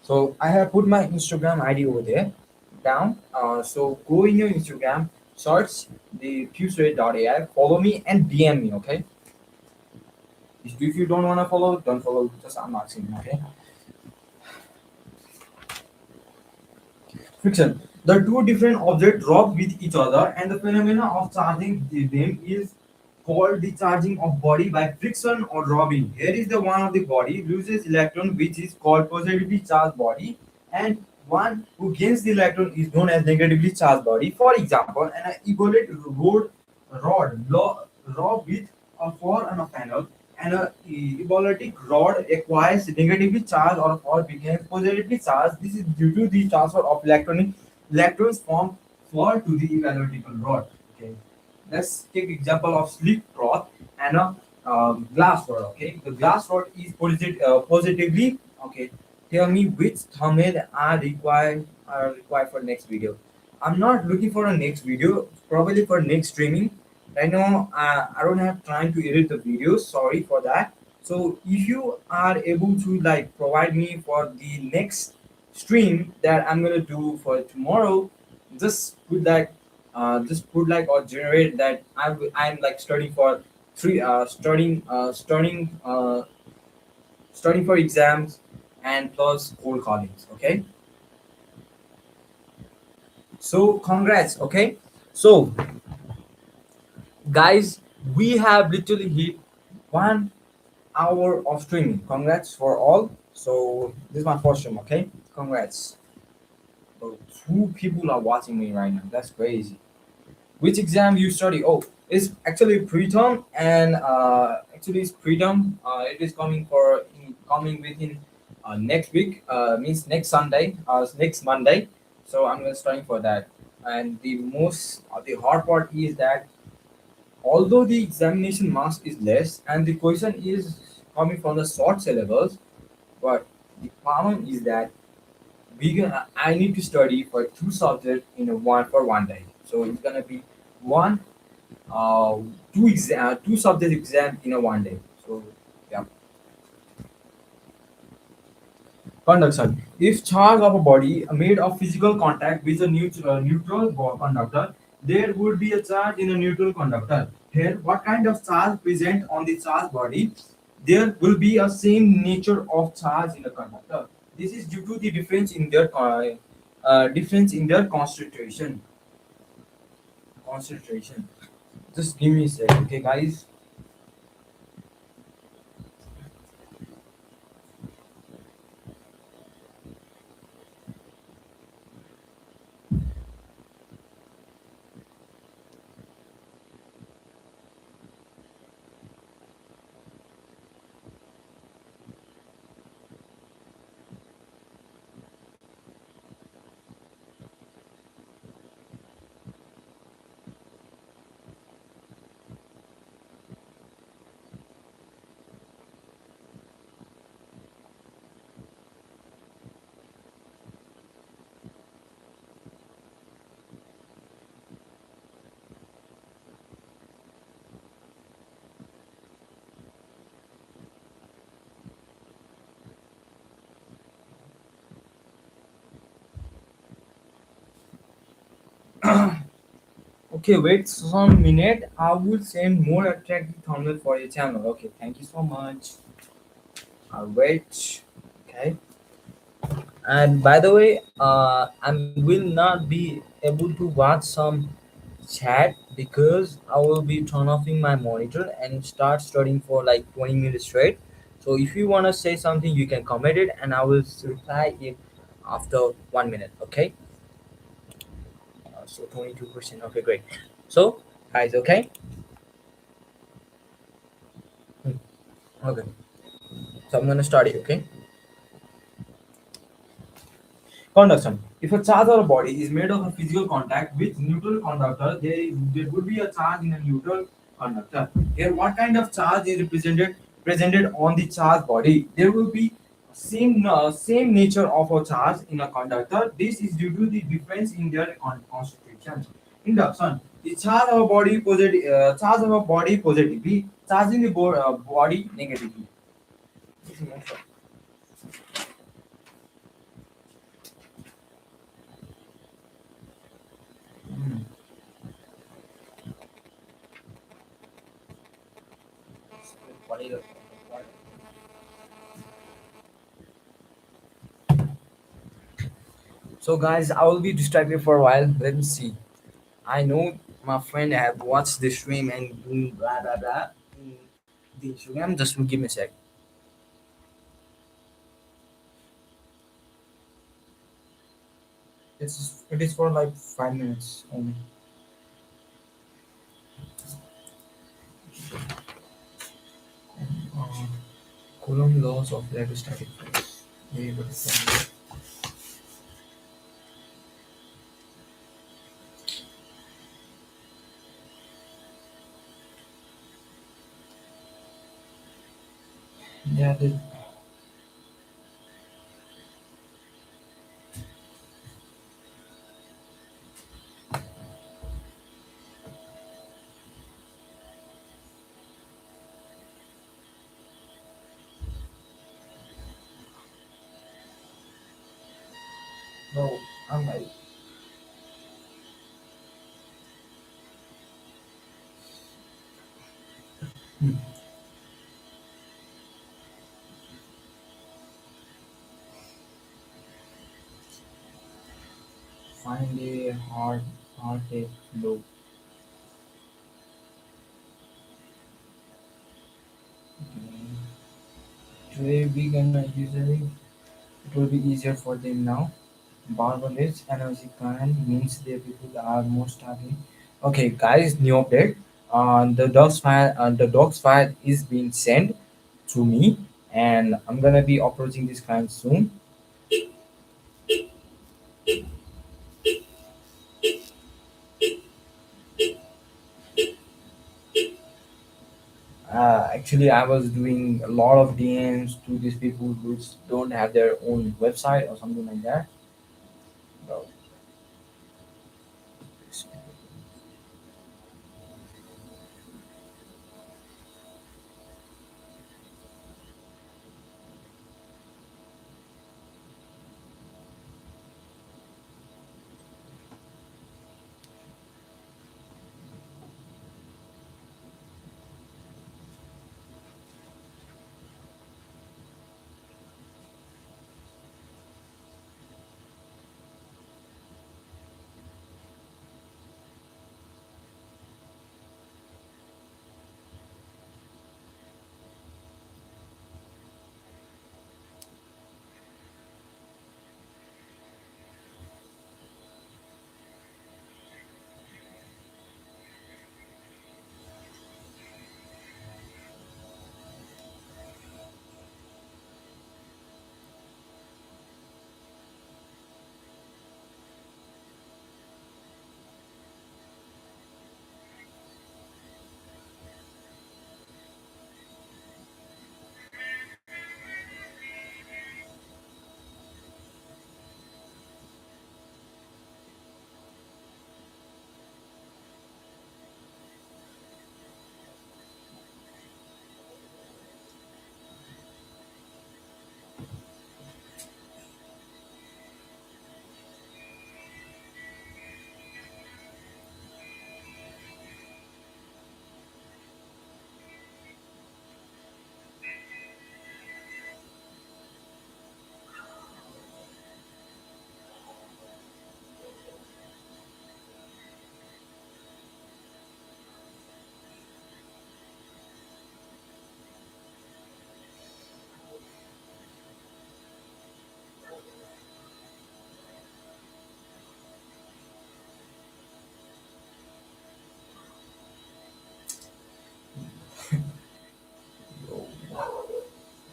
so I have put my Instagram ID over there down. So go in your Instagram, search the puseray.ai, follow me and DM me. Okay, If you don't want to follow, don't follow. Just I'm asking. Okay. Friction. The two different objects rub with each other, and the phenomena of charging them is called the charging of body by friction or rubbing. Here is the one of the body loses electron, which is called positively charged body, and one who gains the electron is known as negatively charged body. For example, an evolute rod with a for and a panel, and a evolutic rod acquires negatively charged or becomes positively charged. This is due to the transfer of electrons from fall to the evolutic rod. Okay, let's take example of slip cloth and a glass rod. Okay, the glass rod is positively. Okay, tell me which thumbnail are required for next video. I'm not looking for a next video, probably for next streaming. Right now, I don't have time to edit the videos. Sorry for that. So if you are able to like provide me for the next stream that I'm gonna do for tomorrow, just put like or generate that I'm like studying for three studying for exams and plus cold callings. Okay, so congrats. Okay, so guys, we have literally hit 1 hour of streaming. Congrats for all. So this is my first stream. Okay, congrats. So 2 people are watching me right now. That's crazy. Which exam you study? Oh, it's actually pre-term, and actually it's pre-term. It is coming within next week. Means next Sunday, next Monday. So I'm gonna study for that. And the hard part is that although the examination marks is less and the question is coming from the short syllabus, but the problem is that I need to study for 2 subjects in a one for 1 day. So it's gonna be one uh, two subject exam in a 1 day. So yeah. Conduction. If charge of a body made of physical contact with a neutral conductor, there would be a charge in a neutral conductor. Here, what kind of charge present on the charged body? There will be a same nature of charge in the conductor. This is due to the difference in their concentration. Concentration. Just give me a sec, okay, guys. Okay, wait some minute. I will send more attractive thumbnail for your channel. Okay, thank you so much. I'll wait. Okay. And by the way, I will not be able to watch some chat because I will be turn offing my monitor and start studying for like 20 minutes straight. So if you wanna say something, you can comment it, and I will reply it after 1 minute. Okay. So 22%. Okay, great. So guys, okay. Hmm, okay. So I'm gonna start it. Okay. Conduction. If a charge or a body is made of a physical contact with neutral conductor, there would be a charge in a neutral conductor. Here, what kind of charge is presented on the charged body? There will be same nature of a charge in a conductor. This is due to the difference in their constitution. Induction. The charge of a body positively, charging the body negatively. This is most of- Hmm. What is it? So guys, I will be distracted for a while. Let me see. I know my friend have watched the stream and doing blah blah blah in the Instagram. Just give me a sec. It is for like 5 minutes only. Uh, Coulomb laws of electrostatic force. Yeah, but yeah, no, I'm like find a hard tape low. Today we gonna usually it will be easier for them now. Barbarous energy kind means the people are more starting. Okay, guys, new update. The docs file is being sent to me, and I'm gonna be approaching this client soon. Actually, I was doing a lot of DMs to these people who don't have their own website or something like that. Well, yo,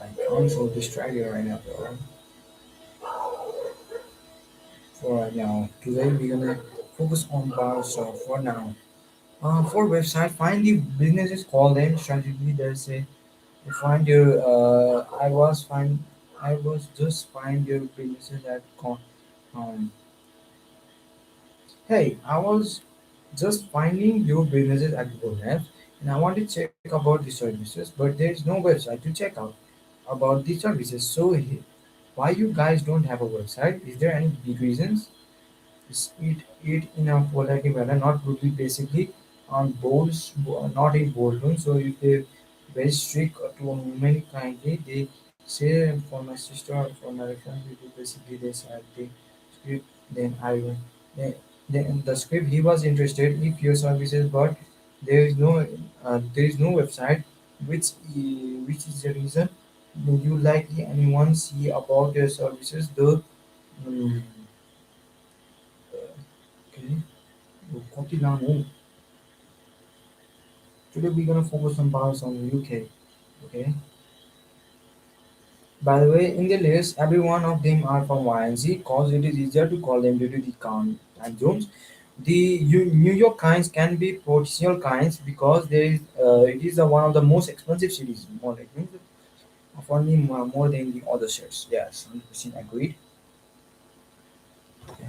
like I'm so distracted right now, bro. For right now, today we're gonna focus on bar stuff for now. For website, find the businesses, call them strategically. There's a find your. I was just find your businesses at. Um, hey, I was just finding your businesses at Google Maps, and I want to check about the services, but there is no website to check out about the services. So, why you guys don't have a website? Is there any big reasons? It in a polite manner, not would be basically on boards, not in boardroom. So if very strict to many kindly. They say for my sister or for my family, basically they said the script. Then I will. Then, then the script he was interested if your services, but there is no website, which is the reason you likely anyone see about your services. The um, okay, copy down. Today we're gonna focus on bars on UK. Okay. By the way, in the list, every one of them are from YNC cause it is easier to call them due to the time zones. The New York kinds can be potential kinds because it is one of the most expensive cities. More like of only more than the other states. Yes, 100% agreed. Okay.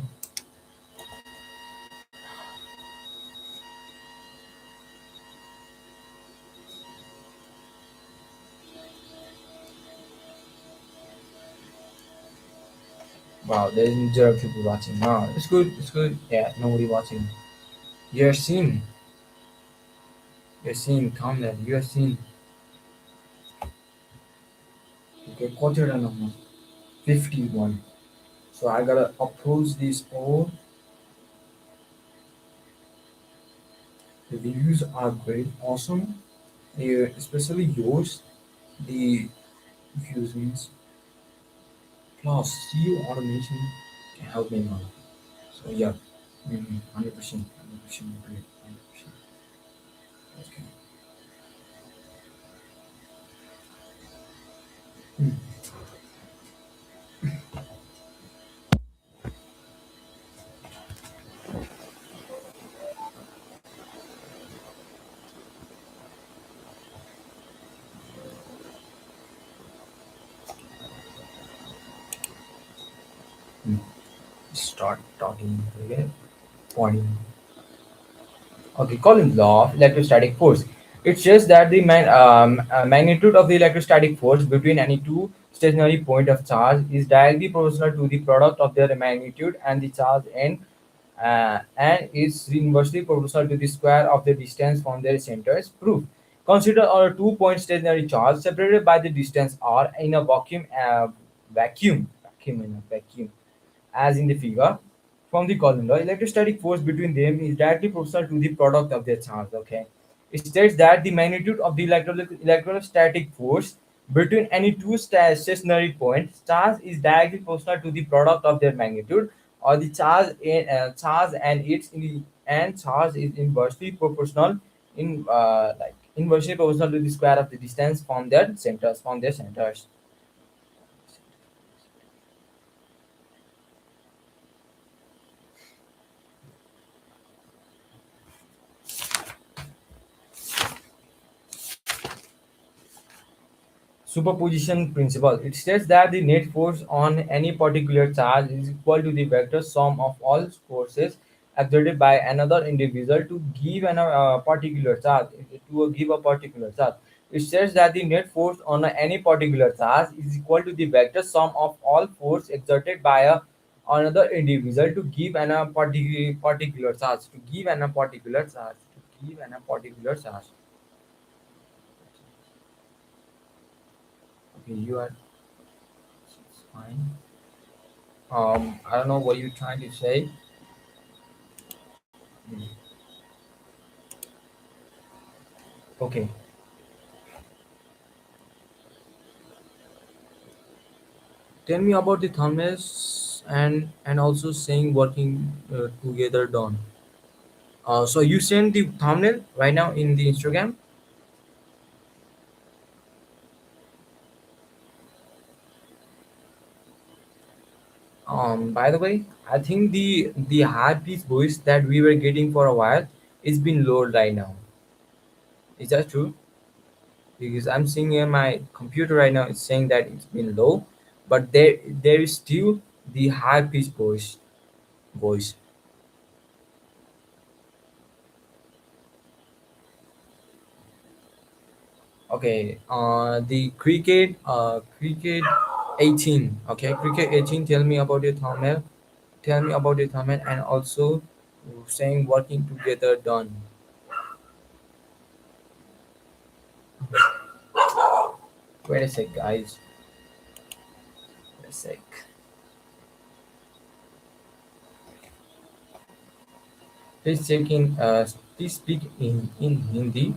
Wow, there's zero people watching. Wow, it's good. It's good. Yeah, nobody watching. You're seen. You're seen. Calm down. You're seen. Okay, quarter and almost 51. So I gotta approach this poll. The reviews are great, awesome. Especially yours. The views means plus CEO automation can help me now. So yeah, 100%, 100% agree, 100%. Okay. Hmm. Hmm. Start talking again. Pointing. Okay, Coulomb's law of electrostatic force. It says that the magnitude of the electrostatic force between any two stationary point of charge is directly proportional to the product of their magnitude and the charge and is inversely proportional to the square of the distance from their centers. Proof. Consider a two-point stationary charge separated by the distance r in a vacuum as in the figure from the column. The electrostatic force between them is directly proportional to the product of their charge. Okay, it states that the magnitude of the electrostatic force between any two stationary points charge is directly proportional to the product of their magnitude, or the charge and charge is inversely proportional inversely proportional to the square of the distance from their centers. Superposition principle. It states that the net force on any particular charge is equal to the vector sum of all forces exerted by another individual to give particular charge. To give a particular charge. It says that the net force on any particular charge is equal to the vector sum of all force exerted by another individual to give particular charge. To give an a particular charge. To give an a particular charge. Okay, you are fine. I don't know what you're trying to say. Mm. Okay, tell me about the thumbnails and also saying working together done. So you send the thumbnail right now in the Instagram. By the way, I think the high pitch voice that we were getting for a while is been lowered right now. Is that true? Because I'm seeing in my computer right now, it's saying that it's been low, but there is still the high pitch voice. Okay, the cricket 18. Okay, cricket 18. Tell me about your thumbnail. Tell me about your thumbnail and also saying working together done. Wait a sec, guys. Wait a sec. Please check in. Please speak in Hindi.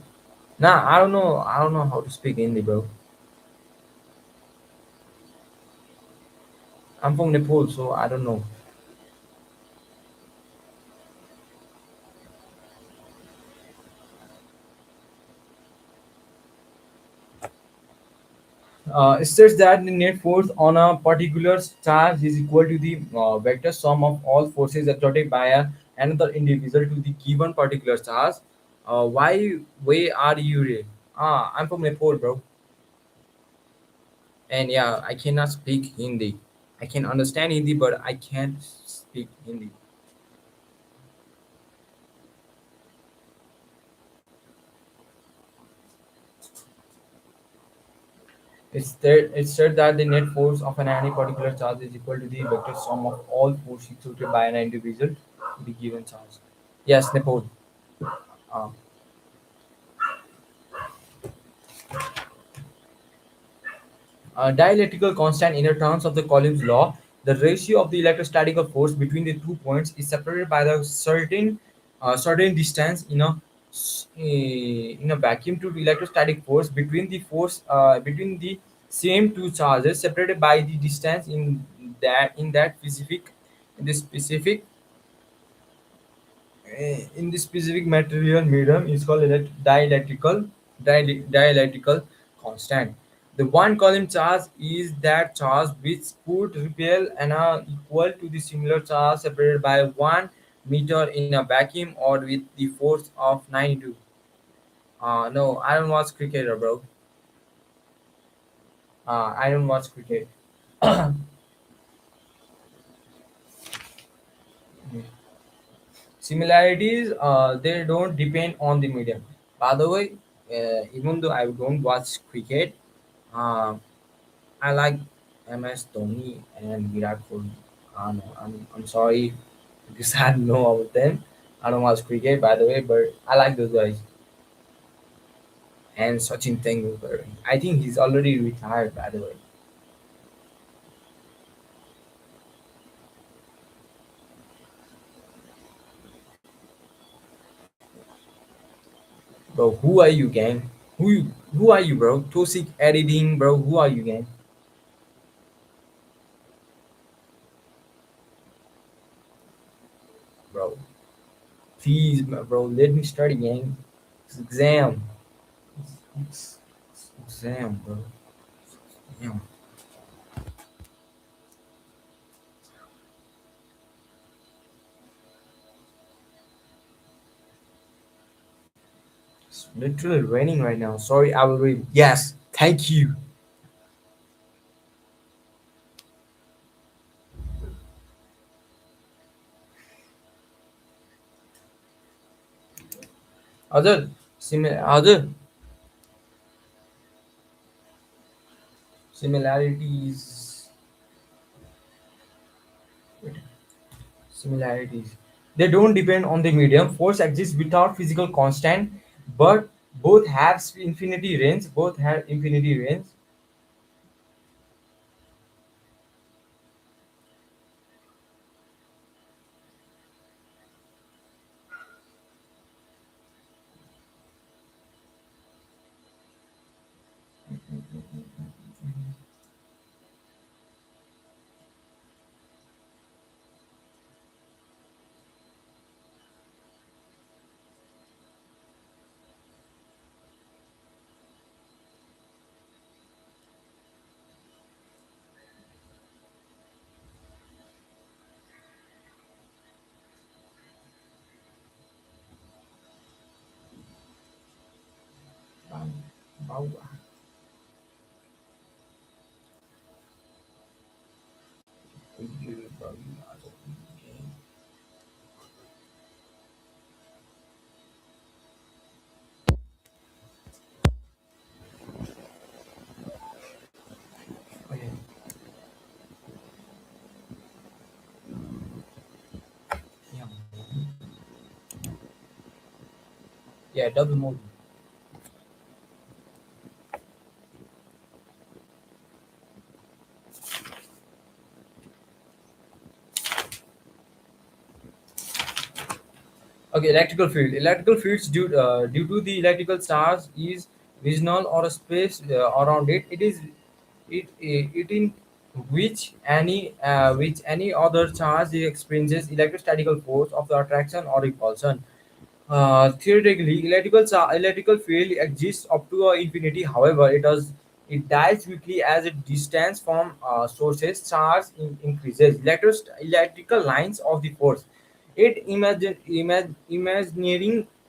Nah, I don't know. I don't know how to speak Hindi, bro. I'm from Nepal, so I don't know. It says that the net force on a particular charge is equal to the vector sum of all forces exerted by another individual to the given particular charge. Why? Where are you? I'm from Nepal, bro. And yeah, I cannot speak Hindi. I can understand Hindi, but I can't speak Hindi. It's said that the net force of any particular charge is equal to the vector sum of all force exerted by an individual to the given charge. Yes, Nepal. Uh, Dielectrical constant in the terms of the Coulomb's law, the ratio of the electrostatical force between the 2 points is separated by the certain distance in a vacuum to the electrostatic force between the same two charges separated by the distance in that specific in the specific in the specific material medium is called dielectrical constant. The one column charge is that charge which would repel and are equal to the similar charge separated by 1 meter in a vacuum or with the force of 92. No, I don't watch cricket, bro. I don't watch cricket. Similarities, they don't depend on the medium. By the way, even though I don't watch cricket, um, I like MS Dhoni and Virat Kohli. I'm sorry because I don't know about them. I don't watch cricket, by the way, but I like those guys. And Sachin Tendulkar. I think he's already retired, by the way. Bro, who are you, gang? Who are you, bro? Toxic editing, bro. Who are you, gang? Bro, please, bro, let me study, gang. It's exam. It's exam, bro. Damn. It's literally raining right now. Sorry, I will read. Yes, thank you. Other similarities. Wait, similarities. They don't depend on the medium. Force exists without physical constant, but both have infinity range. Both have infinity range. Wow. Okay. Yeah. Yeah, double mode. Okay, electrical field. Electrical fields due to the electrical charge is regional or a space around it. It in which any other charge experiences electrostatical force of the attraction or repulsion. Theoretically, electrical field exists up to infinity. However, it dies quickly as its distance from sources charge increases. Electrical lines of the force. Imagining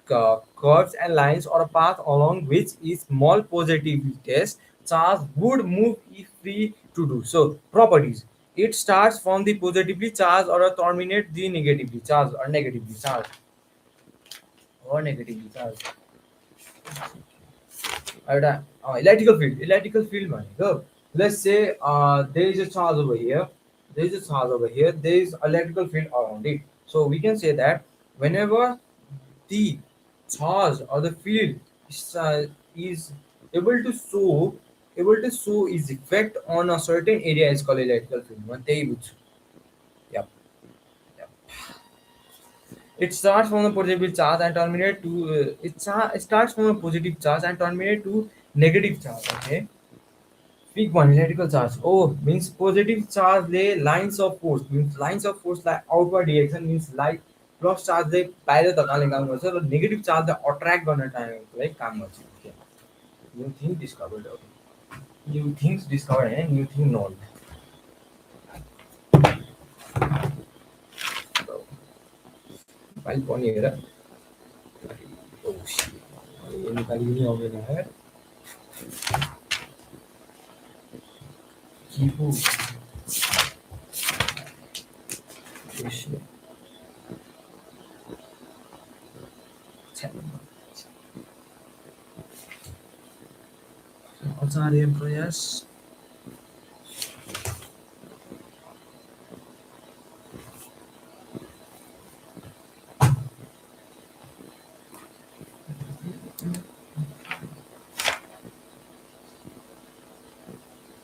curves and lines or a path along which is small positive test charge would move if free to do so. Properties. It starts from the positively charged or terminate the negatively charged or negatively charged or negatively charged. Electrical field money. So let's say there is a charge over here. There is a charge over here. There is electrical field around it. So we can say that whenever the charge or the field is able to show its effect on a certain area is called electrical field. Yep. Yep. It starts from a positive charge and terminate to it starts from a positive charge and terminate to negative charge. Okay. Weak one, electrical charge. Oh, means positive charge lay lines of force. Means lines of force like outward direction means like plus charge ले बाहिर धकाल्ने काम गर्छ र negative चार्जलाई attract गर्ने टाइमलाई काम गर्छ. Okay. New thing discovered. Okay. New things discovered and new thing known. So, file पनि हेर. Oh shit. ये निकाली नहीं आउँदैन है. Keyboard. Oh shit. आचार्य प्रयास.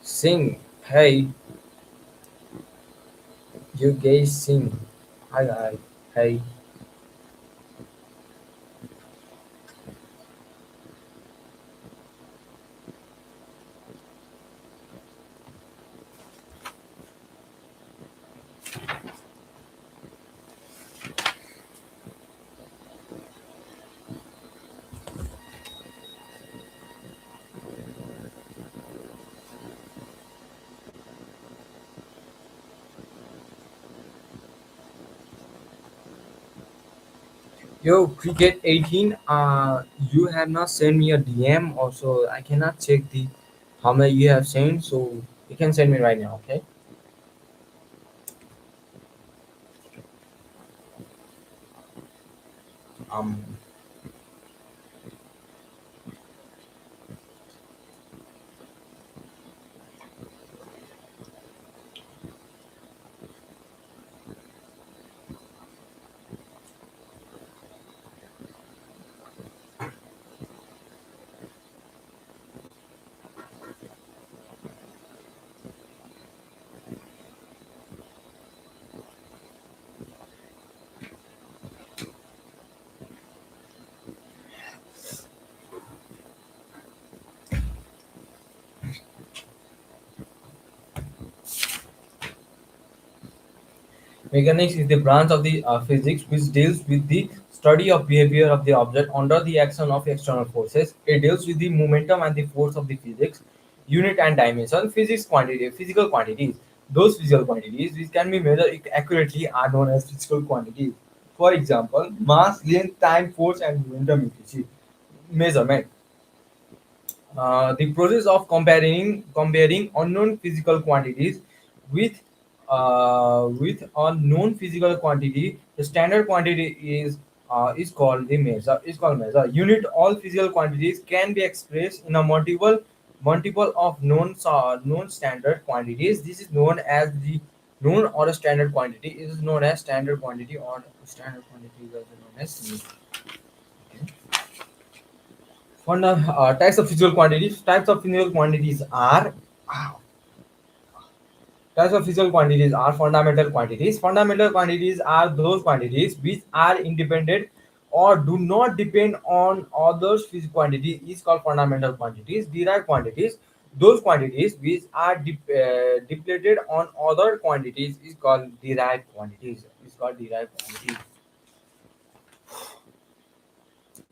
Sing. Hey, you guys sing. Hi, hi. Hey. Yo, Cricket 18, you have not sent me a DM also. I cannot check the how many you have sent, so you can send me right now, okay? Um, Mechanics is the branch of the physics which deals with the study of behavior of the object under the action of external forces. It deals with the momentum and the force of the physics, unit and dimension, physical quantities. Those physical quantities which can be measured accurately are known as physical quantities. For example, mass, length, time, force, and momentum etc. Measurement. The process of comparing unknown physical quantities with with a known physical quantity. The standard quantity is called the measure. Is called measure. Unit. All physical quantities can be expressed in a multiple of known standard quantities. This is known as the known or a standard quantity. It is known as standard quantity or standard quantity is also known as unit. Types of physical quantities. Types of physical quantities are fundamental quantities. Fundamental quantities are those quantities which are independent or do not depend on others physical quantity is called fundamental quantities. Derived quantities, those quantities which are depleted on other quantities is called derived quantities. Is called derived quantities.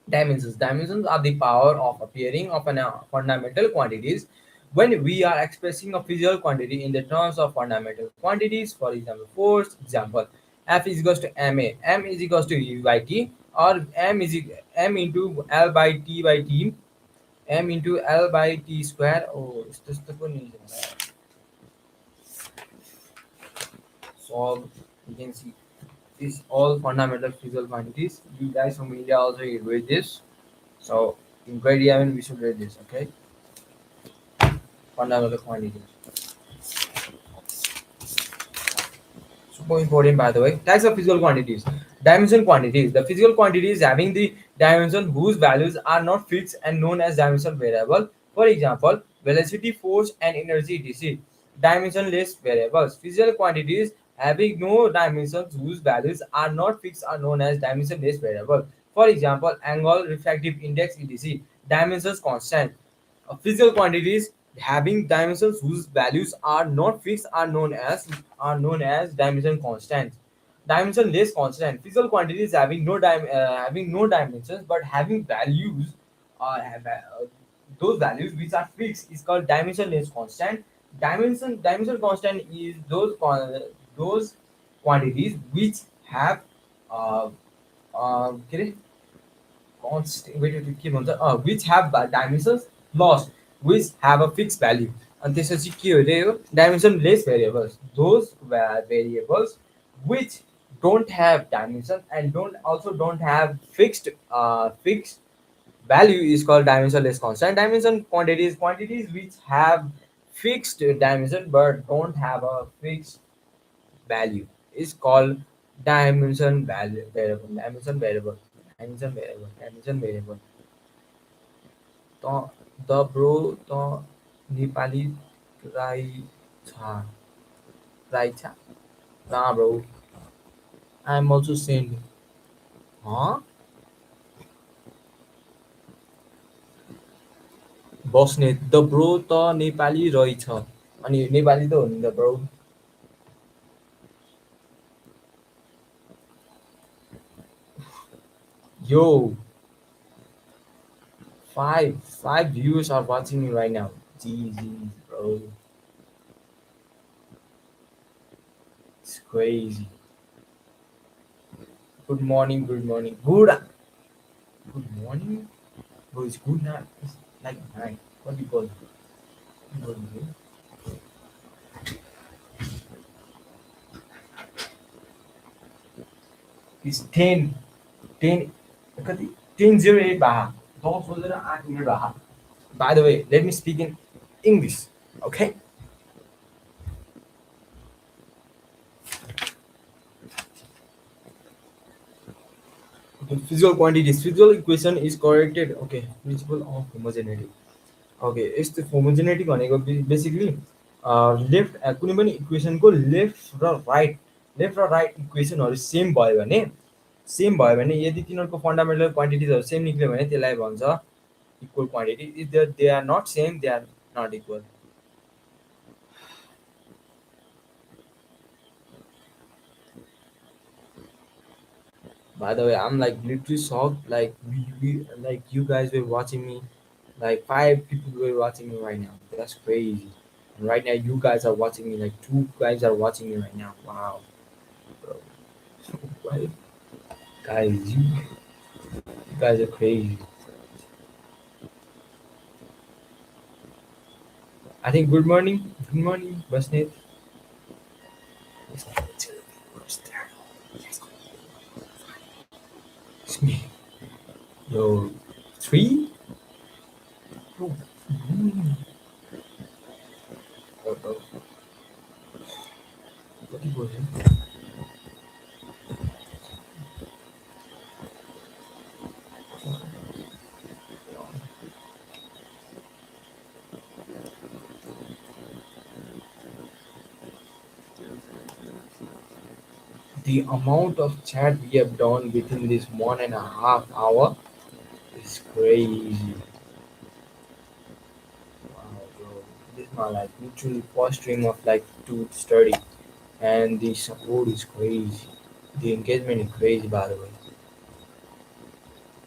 Dimensions. Dimensions are the power of appearing of an fundamental quantities when we are expressing a physical quantity in the terms of fundamental quantities. For example, force. Example: F is equals to ma. M is equals to U by T, or M into L by T by T. M into L by T square. Oh, it's just the solve. You can see this all fundamental physical quantities. You guys from India also read this. So in grade 11 we should read this. Okay, fundamental quantities. Super important, by the way. Types of physical quantities. Dimension quantities. The physical quantities having the dimension whose values are not fixed and known as dimension variable. For example, velocity, force, and energy etc. Dimensionless variables. Physical quantities having no dimensions whose values are not fixed are known as dimensionless variable. For example, angle, refractive index etc. Dimensions constant. Physical quantities having dimensions whose values are not fixed are known as dimension constants. Dimensionless constant. Physical quantities having no dimensions but having values those values which are fixed is called dimensionless constant. Dimension constant is those quantities which have uh, okay, constant which have dimensions lost, which have a fixed value. And this is dimensionless variables, those variables which don't have dimension and don't have fixed value is called dimensionless constant. Dimension quantities which have fixed dimension but don't have a fixed value is called dimension variable. त द bro त नेपाली राइछ nah bro, I'm also saying huh बस्ने द bro त नेपाली रहेछ अनि नेपाली त हो नि त bro yo five viewers are watching me right now. GG bro, it's crazy. Good morning bro, it's good night, it's like night. What do you call it? What do you call it? It's 10 कति 10:08 भा 10:08 भा. By the way, let me speak in English. Okay. Okay. Physical quantities. Physical equation is corrected. Okay. Principle of homogeneity. Okay. यस्तो homogeneity भनेको basically left कुनै पनि इक्वेसनको left र right इक्वेसनहरू same भयो भने यदि तिनीहरूको फन्डामेन्टल क्वान्टिटिजहरू सेम निक्ल्यो भने त्यसलाई भन्छ equal quantity. If they are not same they are not equal. By the way, I'm like literally shocked. Like like you guys were watching me. Like five people were watching me right now. That's crazy. And right now, you guys are watching me. Like two guys are watching me right now. Wow, bro. What? You guys are crazy. I think good morning, Basnet. It's me. Yo, three. Bro, bro. What was it? The amount of chat we have done within this 1.5 hour is crazy. Wow, bro. This is my like literally first stream of like to study, and the support is crazy. The engagement is crazy, by the way.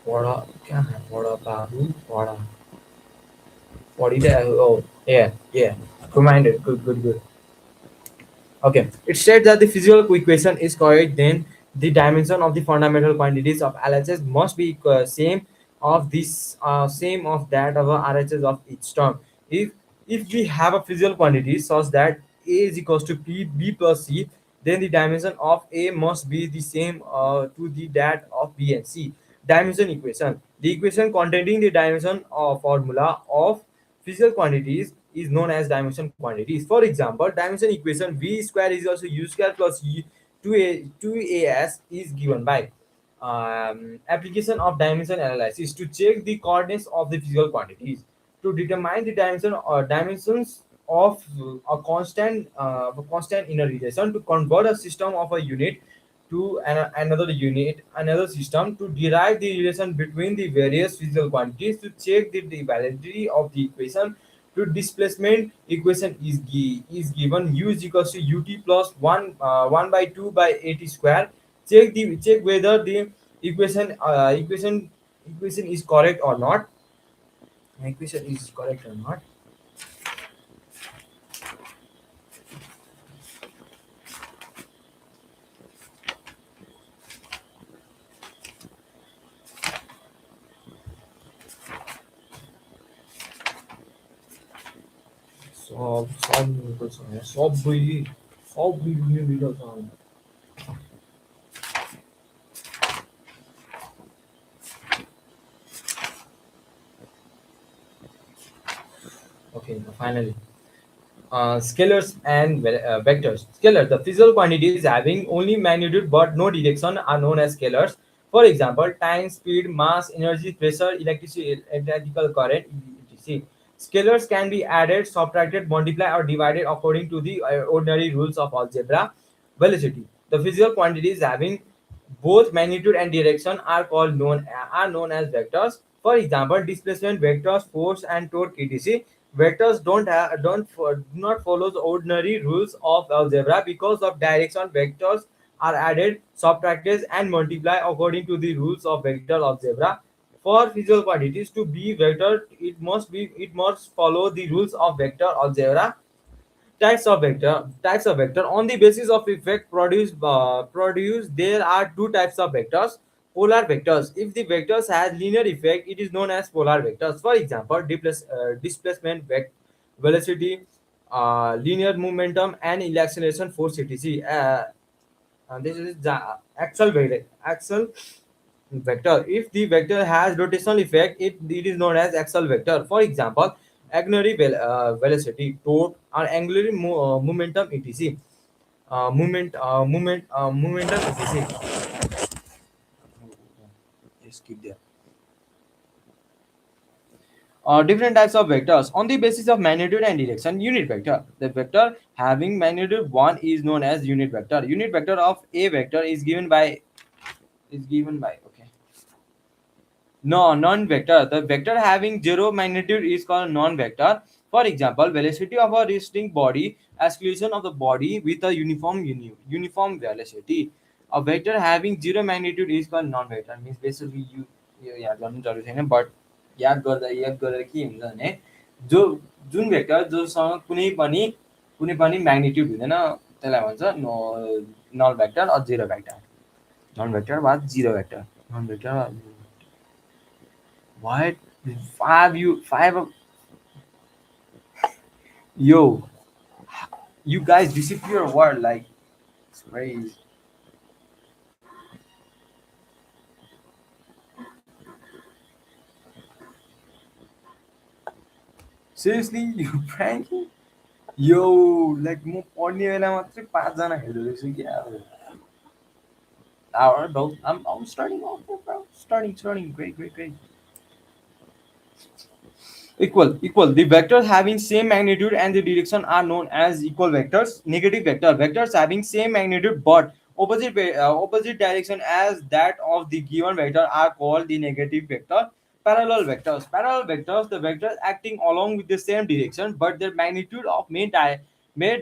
क्या है बड़ा बाबू बड़ा what is that? Oh, yeah, yeah. Reminded. Good, good, good. Okay. It states that the physical equation is correct, then the dimension of the fundamental quantities of LHS must be same of this same of that of RHS of each term. If if we have a physical quantity such that A is equals to P B plus C, then the dimension of A must be the same to the that of B and C. Dimension equation. The equation containing the dimension formula of physical quantities is known as dimension quantities. For example, dimension equation V square is also U square plus U 2as is given by application of dimension analysis to check the coordinates of the physical quantities to determine the dimensions of a constant in a relation to convert a system of a unit to another unit, another system to derive the relation between the various physical quantities to check the validity of the equation to displacement equation is given u is equals to ut plus 1 by 2 by at square. Check whether the equation is correct or not. Equation is correct or not. सब video छ Okay, finally. Scalars and vectors. Scalars, the physical quantities having only magnitude but no direction are known as scalars. For example, time, speed, mass, energy, pressure, electricity, electrical current, etc. Scalars can be added, subtracted, multiplied, or divided according to the ordinary rules of algebra. Velocity. The physical quantities having both magnitude and direction are known as vectors. For example, displacement vectors, force and torque, etc. Vectors do not follow the ordinary rules of algebra because of direction. Vectors are added, subtracted, and multiplied according to the rules of vector algebra. For physical quantities to be vector, it must follow the rules of vector algebra. Types of vector on the basis of effect produced there are two types of vectors. Polar vectors, if the vectors has linear effect, it is known as polar vectors. For example, displacement velocity, linear momentum, and acceleration force, etc. This is the actual vector. If the vector has rotational effect, it is known as axial vector. For example, angular velocity, torque, or angular momentum, etc. Momentum, etc. Just keep there. Different types of vectors on the basis of magnitude and direction. Unit vector. The vector having magnitude 1 is known as unit vector. Unit vector of a vector is given by okay. No, non-vector. The vector having zero magnitude is called non-vector. For example, velocity of a resting body, acceleration of the body with a uniform velocity. A vector having zero magnitude is called non-vector. Means basically you याद गर्नु जरुरी छैन, but याद गरेर के हुन्छ भने जो जुन भेक्टर जोसँग कुनै पनि म्याग्निट्युड हुँदैन त्यसलाई भन्छ null vector or zero vector. Non vector वा zero vector. Non vector what five yo you guys disappear a word like it's crazy. Seriously, you pranking? Yo, like म पढ्ने बेला मात्रै 5 जना हेर्दो रहेछु कि अब. Alright, bro. I'm starting off, bro. Starting. Great. Equal. The vectors having same magnitude and the direction are known as equal vectors. Negative vectors having same magnitude but opposite direction as that of the given vector are called the negative vector. Parallel vectors, the vectors acting along with the same direction, but their magnitude of may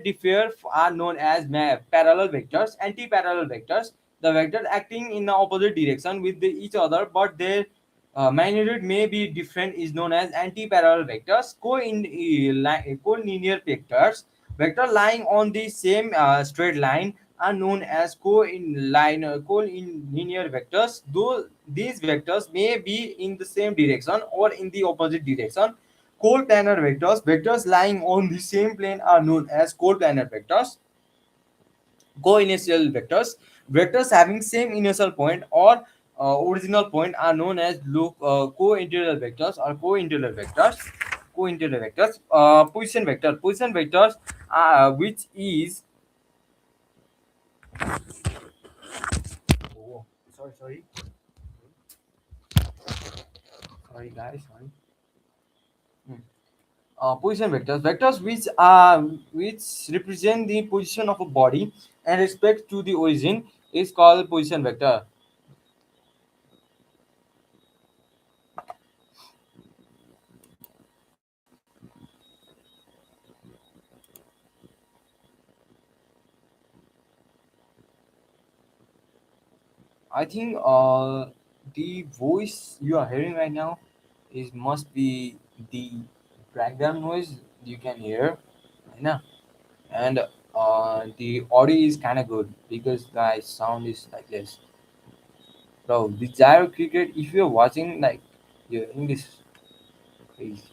differ are known as parallel vectors. Anti-parallel vectors, the vectors acting in the opposite direction with each other, but their magnitude may be different, is known as anti-parallel vectors. Co-linear vectors, vector lying on the same straight line, are known as co-linear vectors. Though these vectors may be in the same direction or in the opposite direction. Co-planar vectors, vectors lying on the same plane, are known as co-planar vectors. Co-initial vectors, vectors having same initial point or original point, are known as co-integral vectors or co-integral vectors. Co-integral vectors, position vectors, which is oh, sorry guys, sorry. Hmm. Position vectors, vectors which represent the position of a body and respect to the origin, is called position vector. I think the voice you are hearing right now is must be the background noise you can hear, right now, and the audio is kind of good because the sound is like this. Bro, the gyro cricket. If you're watching, like, you're in this crazy.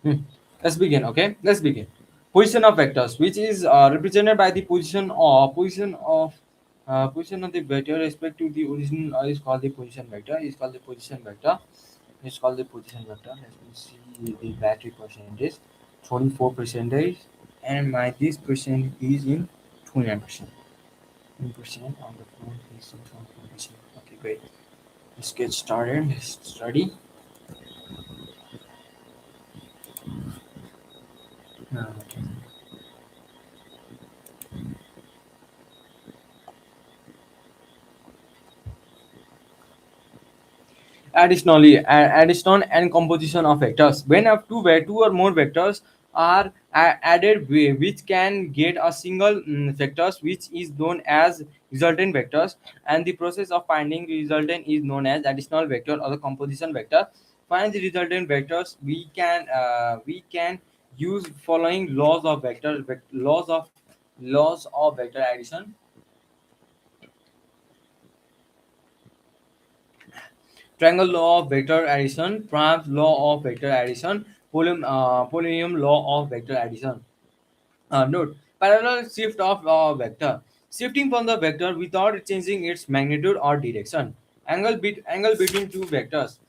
Hmm. Let's begin. Okay, let's begin. Position of vectors, which is represented by the position of the vector respect to the origin, is called the position vector. Is called the position vector. It's called the position vector. Let me see the battery percentage. 24%, and my this percent is in 29%. 10% on the phone is in 24%. Okay, great. Let's get started. Let's study. Okay. Addition and composition of vectors. When two or more vectors are added, which can get a single vectors, which is known as resultant vectors, and the process of finding the resultant is known as additional vector or the composition vector. Find the resultant vectors, we can use following laws of laws of vector addition. Triangle law of vector addition, Prague's law of vector addition, polynomial law of vector addition. Note, parallel shift of vector. Shifting from the vector without changing its magnitude or direction. Angle between two vectors.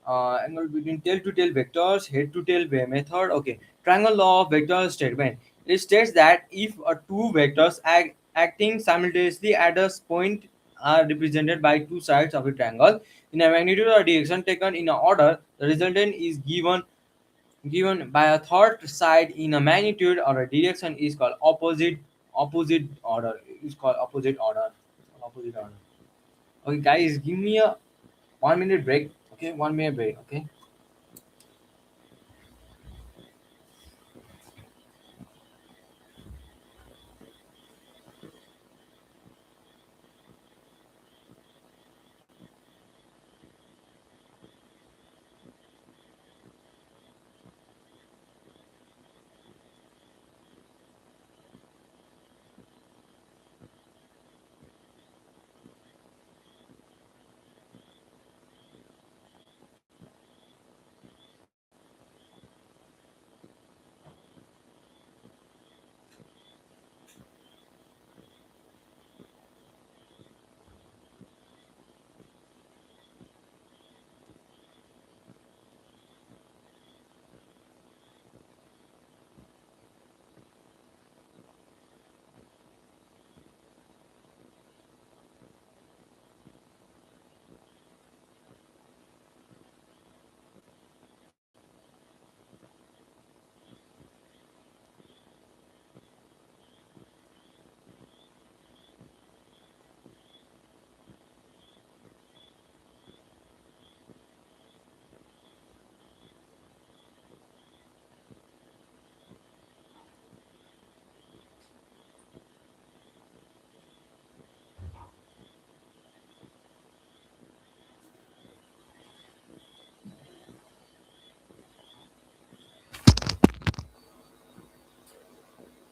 Angle between tail to tail vectors, head to tail method. Okay. Triangle law of vector statement. It states that if two vectors acting simultaneously at a point are represented by two sides of a triangle in a magnitude or direction taken in a order, the resultant is given by a third side in a magnitude or a direction is called opposite order. It's called opposite order. Opposite order. Okay, guys, give me a 1 minute break. Okay, 1 minute break. Okay.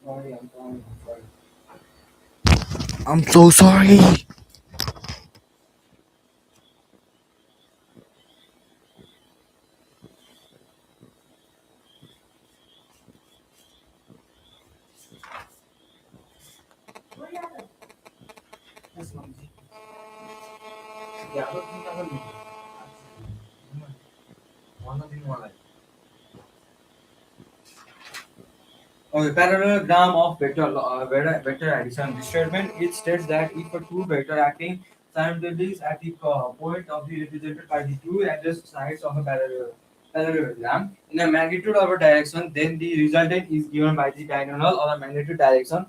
Sorry, I'm sorry. I'm sorry. I'm so sorry. Okay, parallelogram of vector addition. This statement it states that if a two vector acting simultaneously at the point of the represented by the two adjacent sides of a parallelogram in a magnitude of a direction, then the resultant is given by the diagonal or a magnitude direction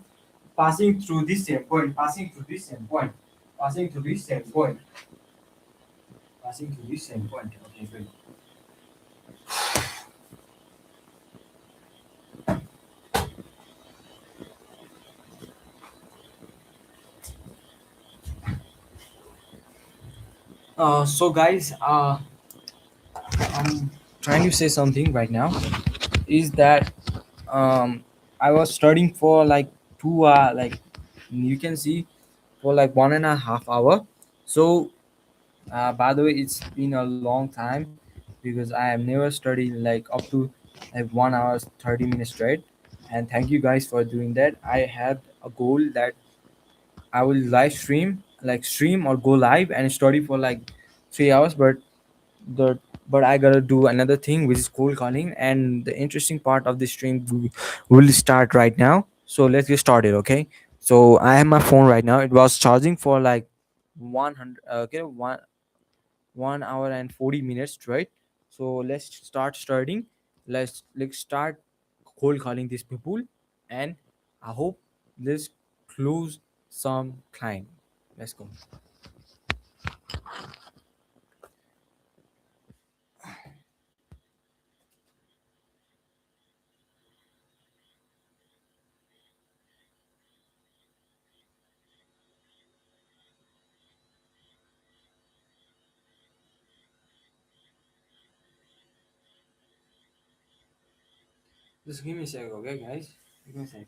passing through the same point, passing through the same point, passing through the same point, passing through the same point. Okay, great. So guys, I'm trying to say something right now. Is that I was studying for like 2 hour, like you can see for like 1.5 hour. So by the way, it's been a long time because I have never studied like up to like 1 hour 30 minutes straight. And thank you guys for doing that. I had a goal that I will live stream, like stream or go live and study for like 3 hours, the but I gotta do another thing which is cold calling, and the interesting part of the stream will start right now. So let's get started, okay? So I have my phone right now. It was charging for like 100, okay, 1 hour and 40 minutes, right? So let's start starting. Let's start cold calling these people, and I hope let's close some client. Let's go. Just give me a sec, okay, guys? Give me a sec.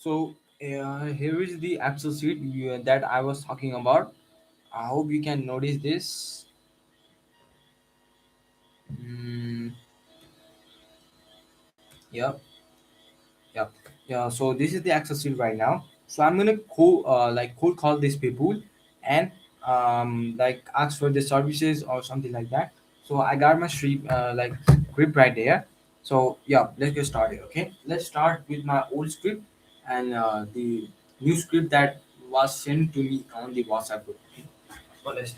So here is the Excel sheet that I was talking about. I hope you can notice this. Mm, yep, yep, yeah. So this is the Excel sheet right now. So I'm gonna cold call these people and like ask for the services or something like that. So I got my script right there. So yeah, let's get started. Okay, let's start with my old script and the new script that was sent to me on the WhatsApp group. Okay? So let's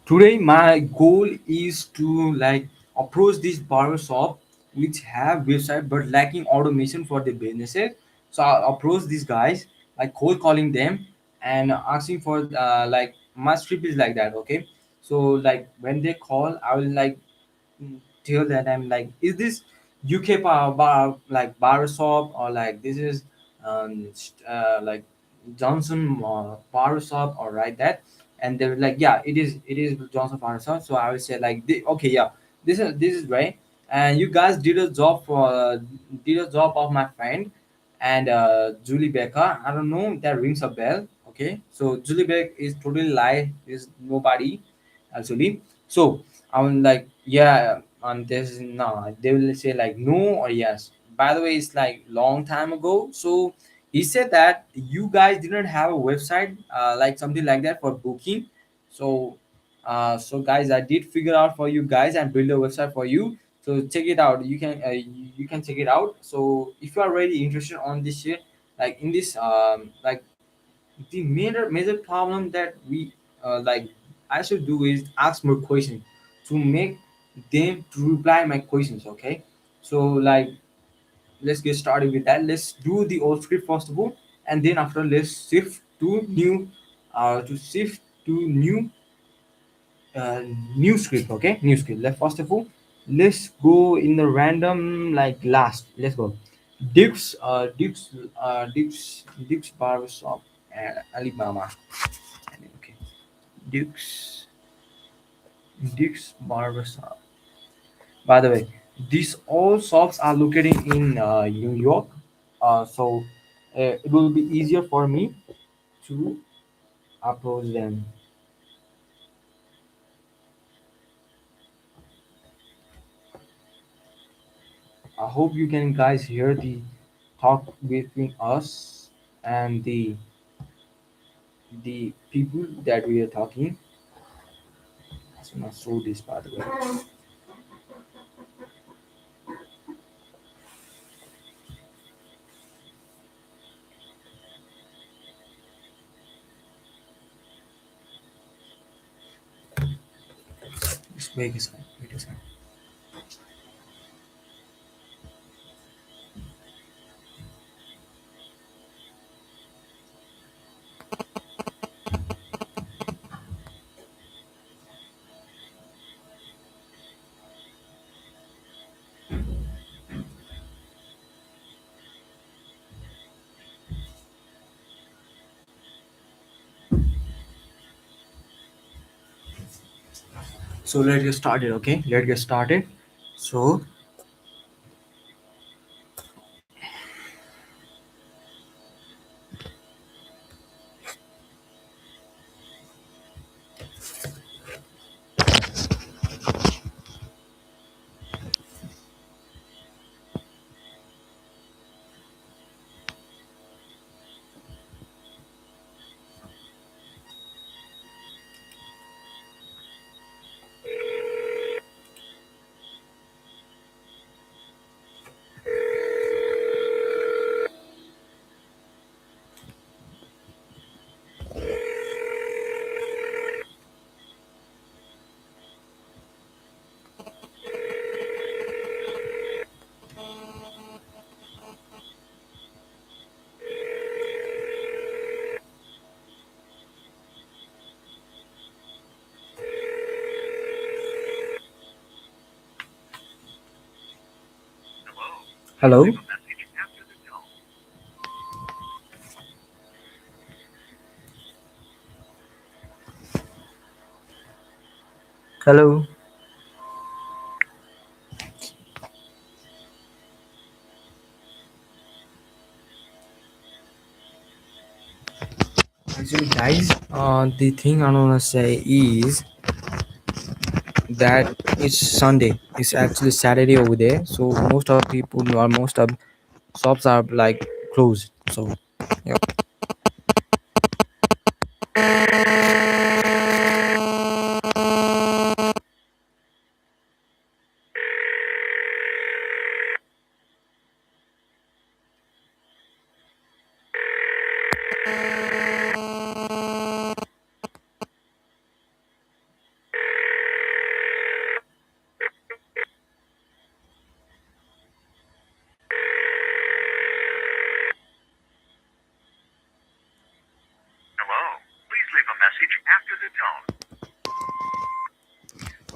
Today, my goal is to like approach this barber shop which have website but lacking automation for the businesses. So I approach these guys like cold calling them and asking for like my script is like that. Okay, so like when they call, I will like tell that I'm like, is this UK bar shop or like this is like Johnson bar shop or right that, and they were like, yeah, it is Johnson bar shop. So I will say like, okay, yeah, this is right, and you guys did a job of my friend and Julie Becker. I don't know that rings a bell. Okay, so Julie Beck is totally lie. Is nobody actually. So I'm like, yeah, this no. They will say like no or yes. By the way, it's like long time ago. So He said that you guys didn't have a website like something like that for booking. So guys, I did figure out for you guys and build a website for you. So check it out. You can check it out. So if you are really interested on this shit, like in this like the major problem that we like I should do is ask more questions to make them to reply my questions. Okay, so like let's get started with that. Let's do the old script first of all, and then after let's shift to new uh, new script. Okay, new script. Let first of all, let's go in the random like last. Let's go. Duke's Barbershop and Alibaba. Okay, Duke's Duke's Barbershop. By the way, these all shops are located in New York, so it will be easier for me to approach them. I hope you can guys hear the talk between us and the people that we are talking. So not show this by the way. Just wait a second. Wait a second. So let's get started. Okay, let's get started. So hello. Hello. Actually, guys, the thing I wanna say is that it's Sunday. It's actually Saturday over there, so most of people or most of shops are like closed. So, yeah.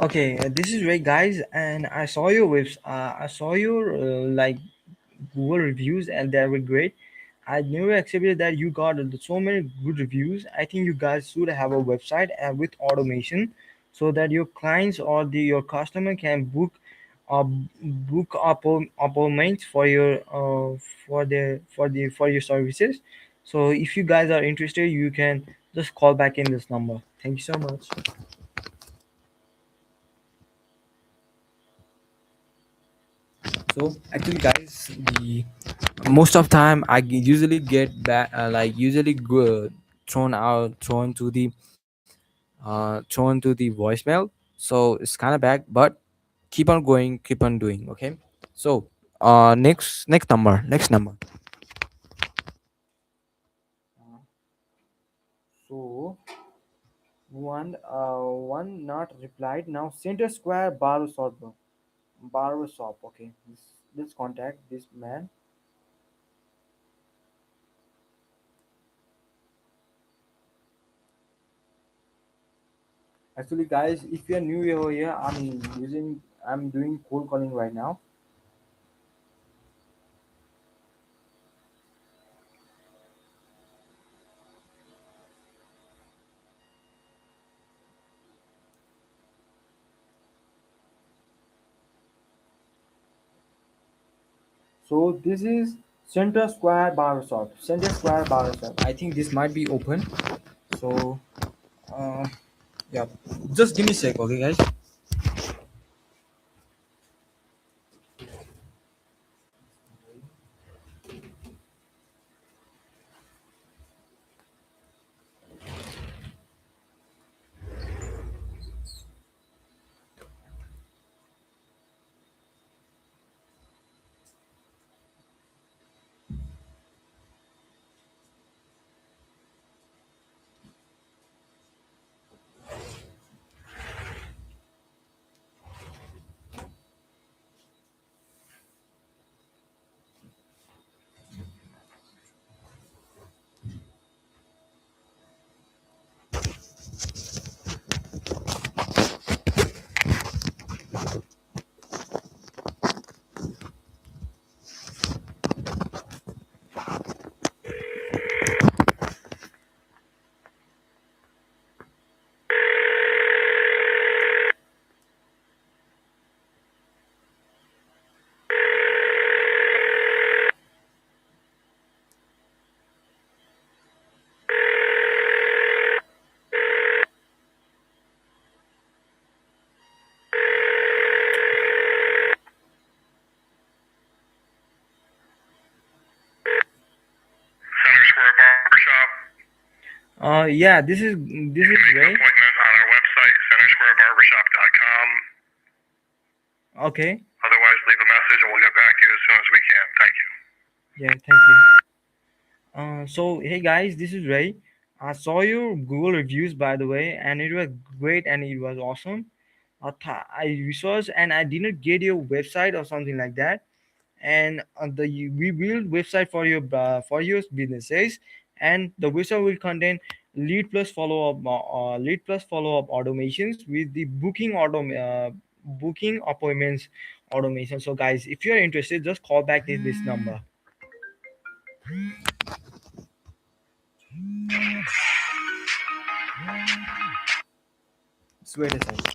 Okay, this is Ray, guys, and I saw your webs. I saw your like Google reviews, and they were great. I never accepted that you got so many good reviews. I think you guys should have a website with automation, so that your clients or your customer can book appointments for your for your services. So if you guys are interested, you can just call back in this number. Thank you so much. So actually, guys, the Most of time usually get back, usually go, thrown to the voicemail. So it's kind of bad, but keep on going, keep on doing. Okay. So next number. So one not replied. Now Center Square Barber shop. Okay, let's contact this man. Actually, guys, if you're new over here, I'm doing cold calling right now. So this is Center Square Barbershop. Center Square Barbershop. I think this might be open. So uh, yeah, just give me a sec, okay, guys. Center Square Barbershop. Yeah, this You is can make an Ray. appointment on our website, centersquarebarbershop.com. Okay. Otherwise, leave a message and we'll get back to you as soon as we can. Thank you. Yeah, thank you. So hey guys, this is Ray. I saw your Google reviews by the way, and it was great and it was awesome. I researched and I didn't get your website or something like that. And we build website for your businesses, and the website will contain lead plus follow up automations with the booking appointments automation. So guys, if you're interested, just call back this number. Just wait a second.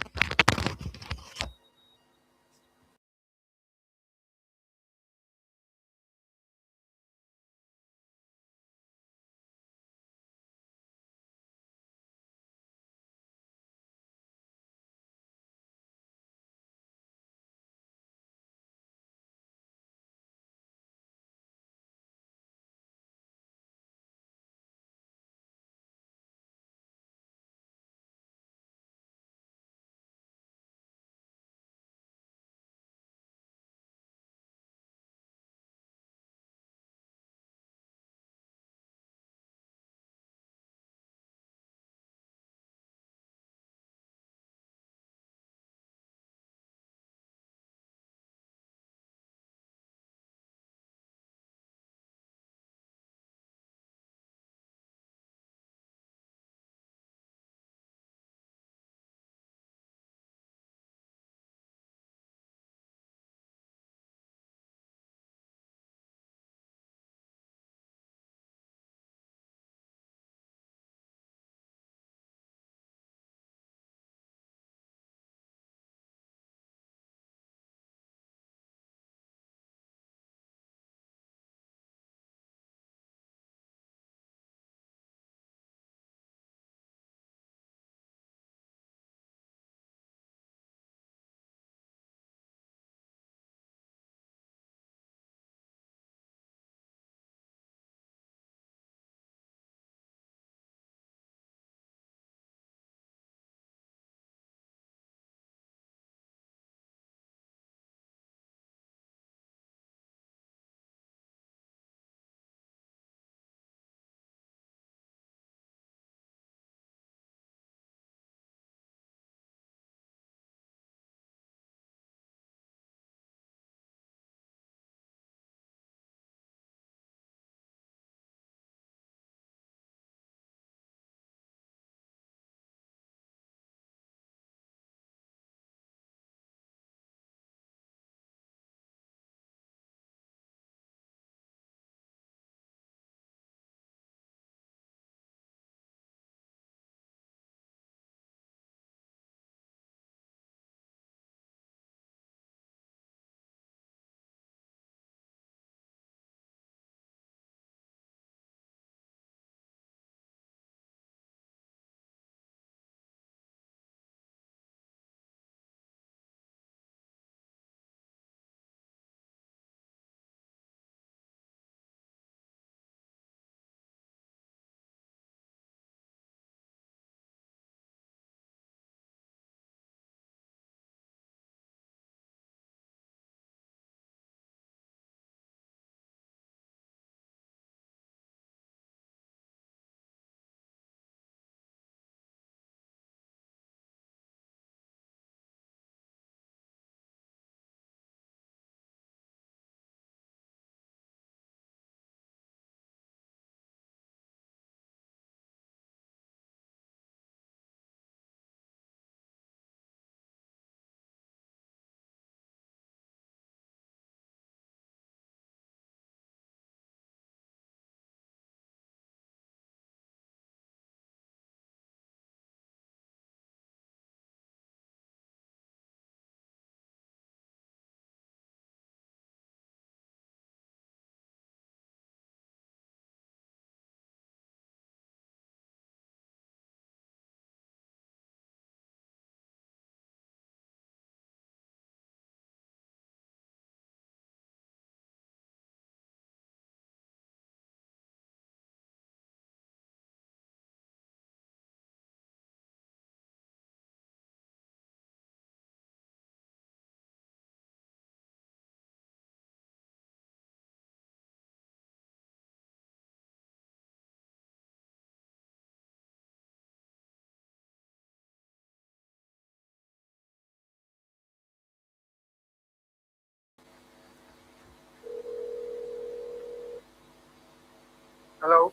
Hello.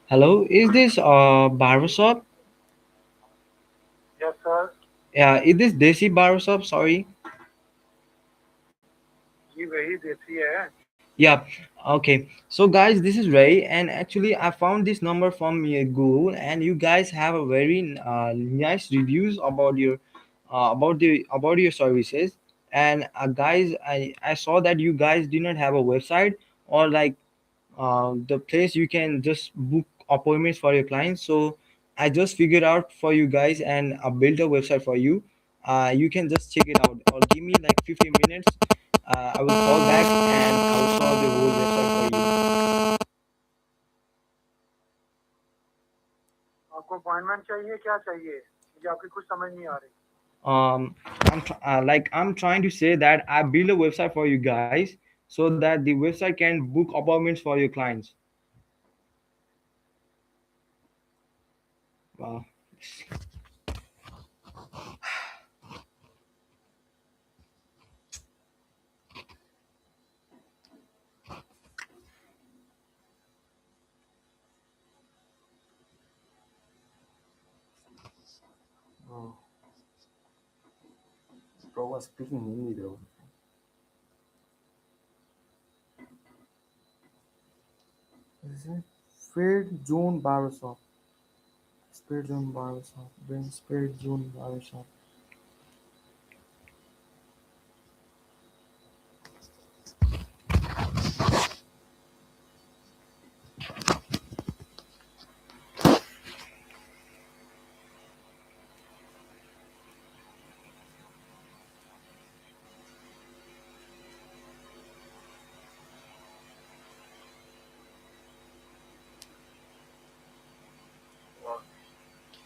Hello, is this barbershop? Yes, sir. Yeah, is this Desi barbershop? Sorry. जी वही देसी है. Yeah. Okay. So, guys, this is Ray, and actually, I found this number from Google, and you guys have a very nice reviews about your about your services. And guys, I saw that you guys do not have a website or like the place you can just book appointments for your clients. So I just figured out for you guys and build a website for you. You can just check it out or give me like 15 minutes. I will call back and I will solve the whole website for you. आपको appointment चाहिए क्या चाहिए मुझे आपकी कुछ समझ नहीं आ रही. I'm trying to say that I build a website for you guys so that the website can book appointments for your clients. Wow. Oh, bro was speaking Hindi though. Is it Spirit Zone Barbershop? Spirit Zone Barbershop. Bring Spirit Zone Barbershop.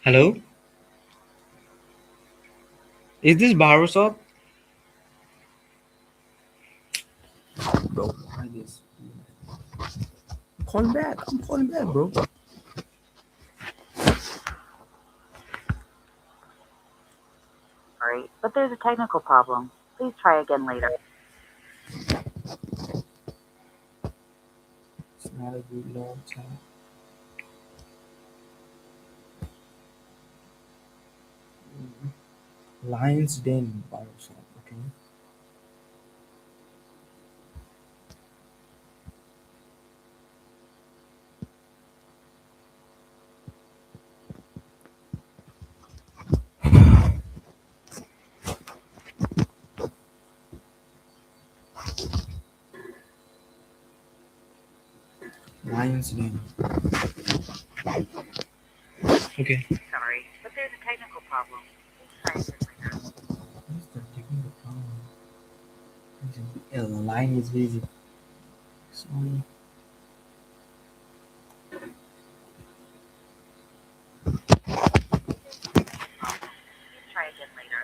Hello, is this barbershop? Bro, why this? Call back. I'm calling back, bro. Sorry, but there's a technical problem. Please try again later. It's not a good long time. Lions Den Barbershop. Okay. Lions Den. Okay. Sorry, but there's a technical problem. Please try again later. What's the technical problem? Yeah, the line is busy. Sorry. There's a technical problem. Please try again later.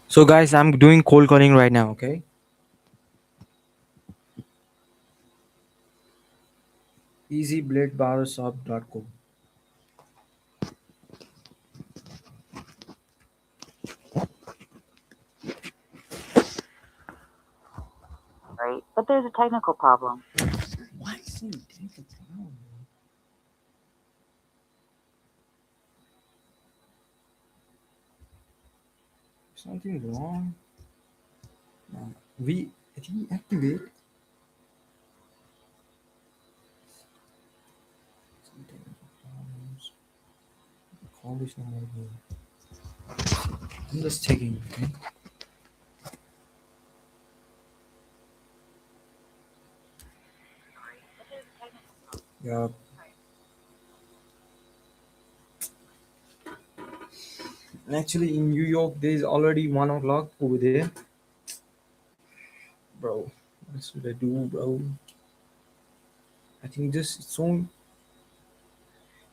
So guys, I'm doing cold calling right now. Okay. EasyBladeBarbershop.com. Sorry, but there's a technical problem. Why is it technical problem? Something wrong. We reactivate some technical problems. Call this number again. I'm just checking. Okay. Sorry, but there's a technical problem. Yeah. Actually, in New York, there is already 1 o'clock over there, bro. What should I do, bro? I think just so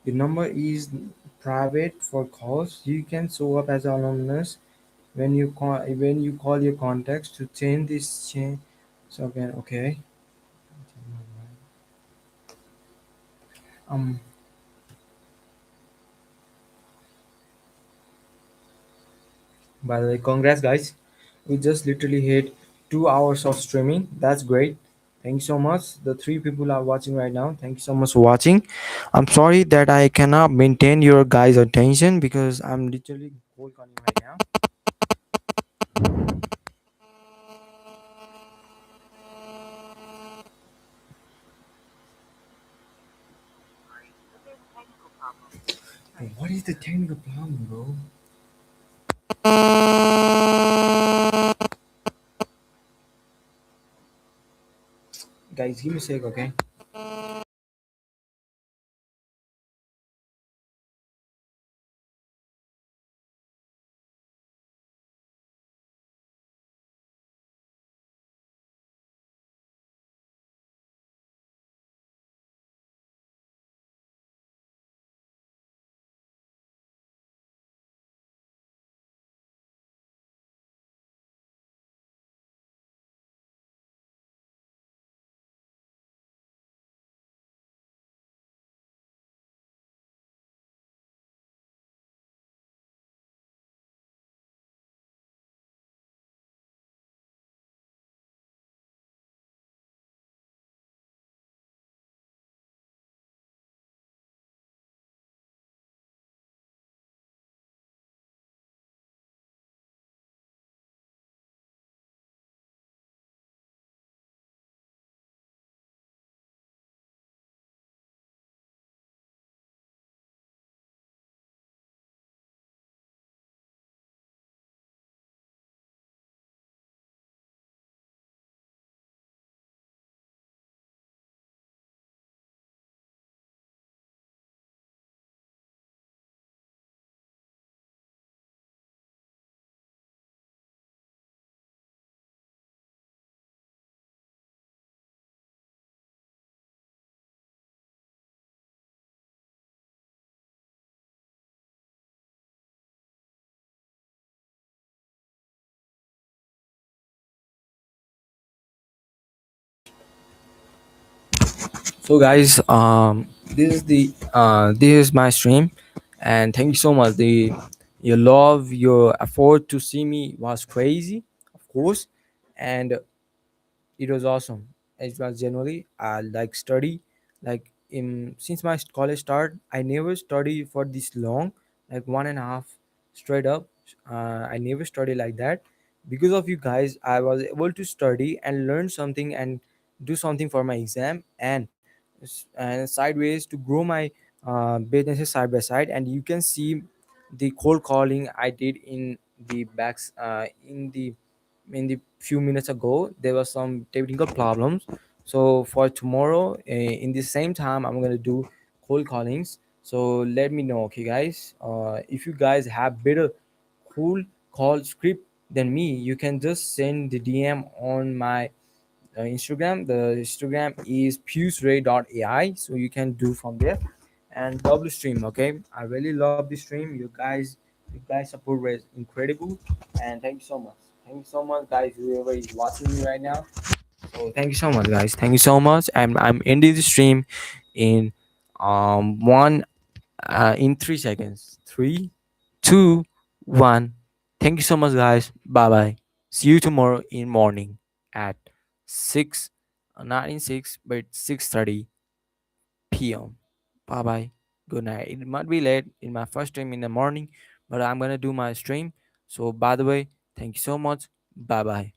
your number is private for calls. You can show up as anonymous when you call your contacts to change this change. So again, okay. Um. By the way, congrats, guys. We just literally hit 2 hours of streaming. That's great. Thank you so much. The three people are watching right now. Thank you so much for watching. I'm sorry that I cannot maintain your guys' attention because I'm literally cold calling right now. Sorry, but there's a technical problem. Hey, what is the technical problem, bro? Guys, give me a sec, okay? So guys, this is my stream, and thank you so much. The Your love, your effort to see me was crazy, of course, and it was awesome. It was generally like study, like in since my college start, I never study for this long, like 1.5 straight up. I never study like that. Because of you guys, I was able to study and learn something and do something for my exam and sideways to grow my businesses side by side. And you can see the cold calling I did in the backs in the few minutes ago. There was some technical problems, so for tomorrow in the same time I'm gonna do cold callings. So let me know, okay guys. If you guys have better cool call script than me, you can just send the DM on my Instagram. The Instagram is puseray.ai, so you can do from there. And double stream, okay. I really love this stream. You guys support was incredible, and thank you so much. Thank you so much, guys, whoever is watching me right now. So thank you so much, guys. Thank you so much. I'm ending the stream in one in 3 seconds. 3, 2, 1. Thank you so much, guys. Bye bye. See you tomorrow in morning at 6, not in 6, but 6:30 p.m. Bye bye. Good night. It might be late in my first stream in the morning, but I'm gonna do my stream. So by the way, thank you so much. Bye bye.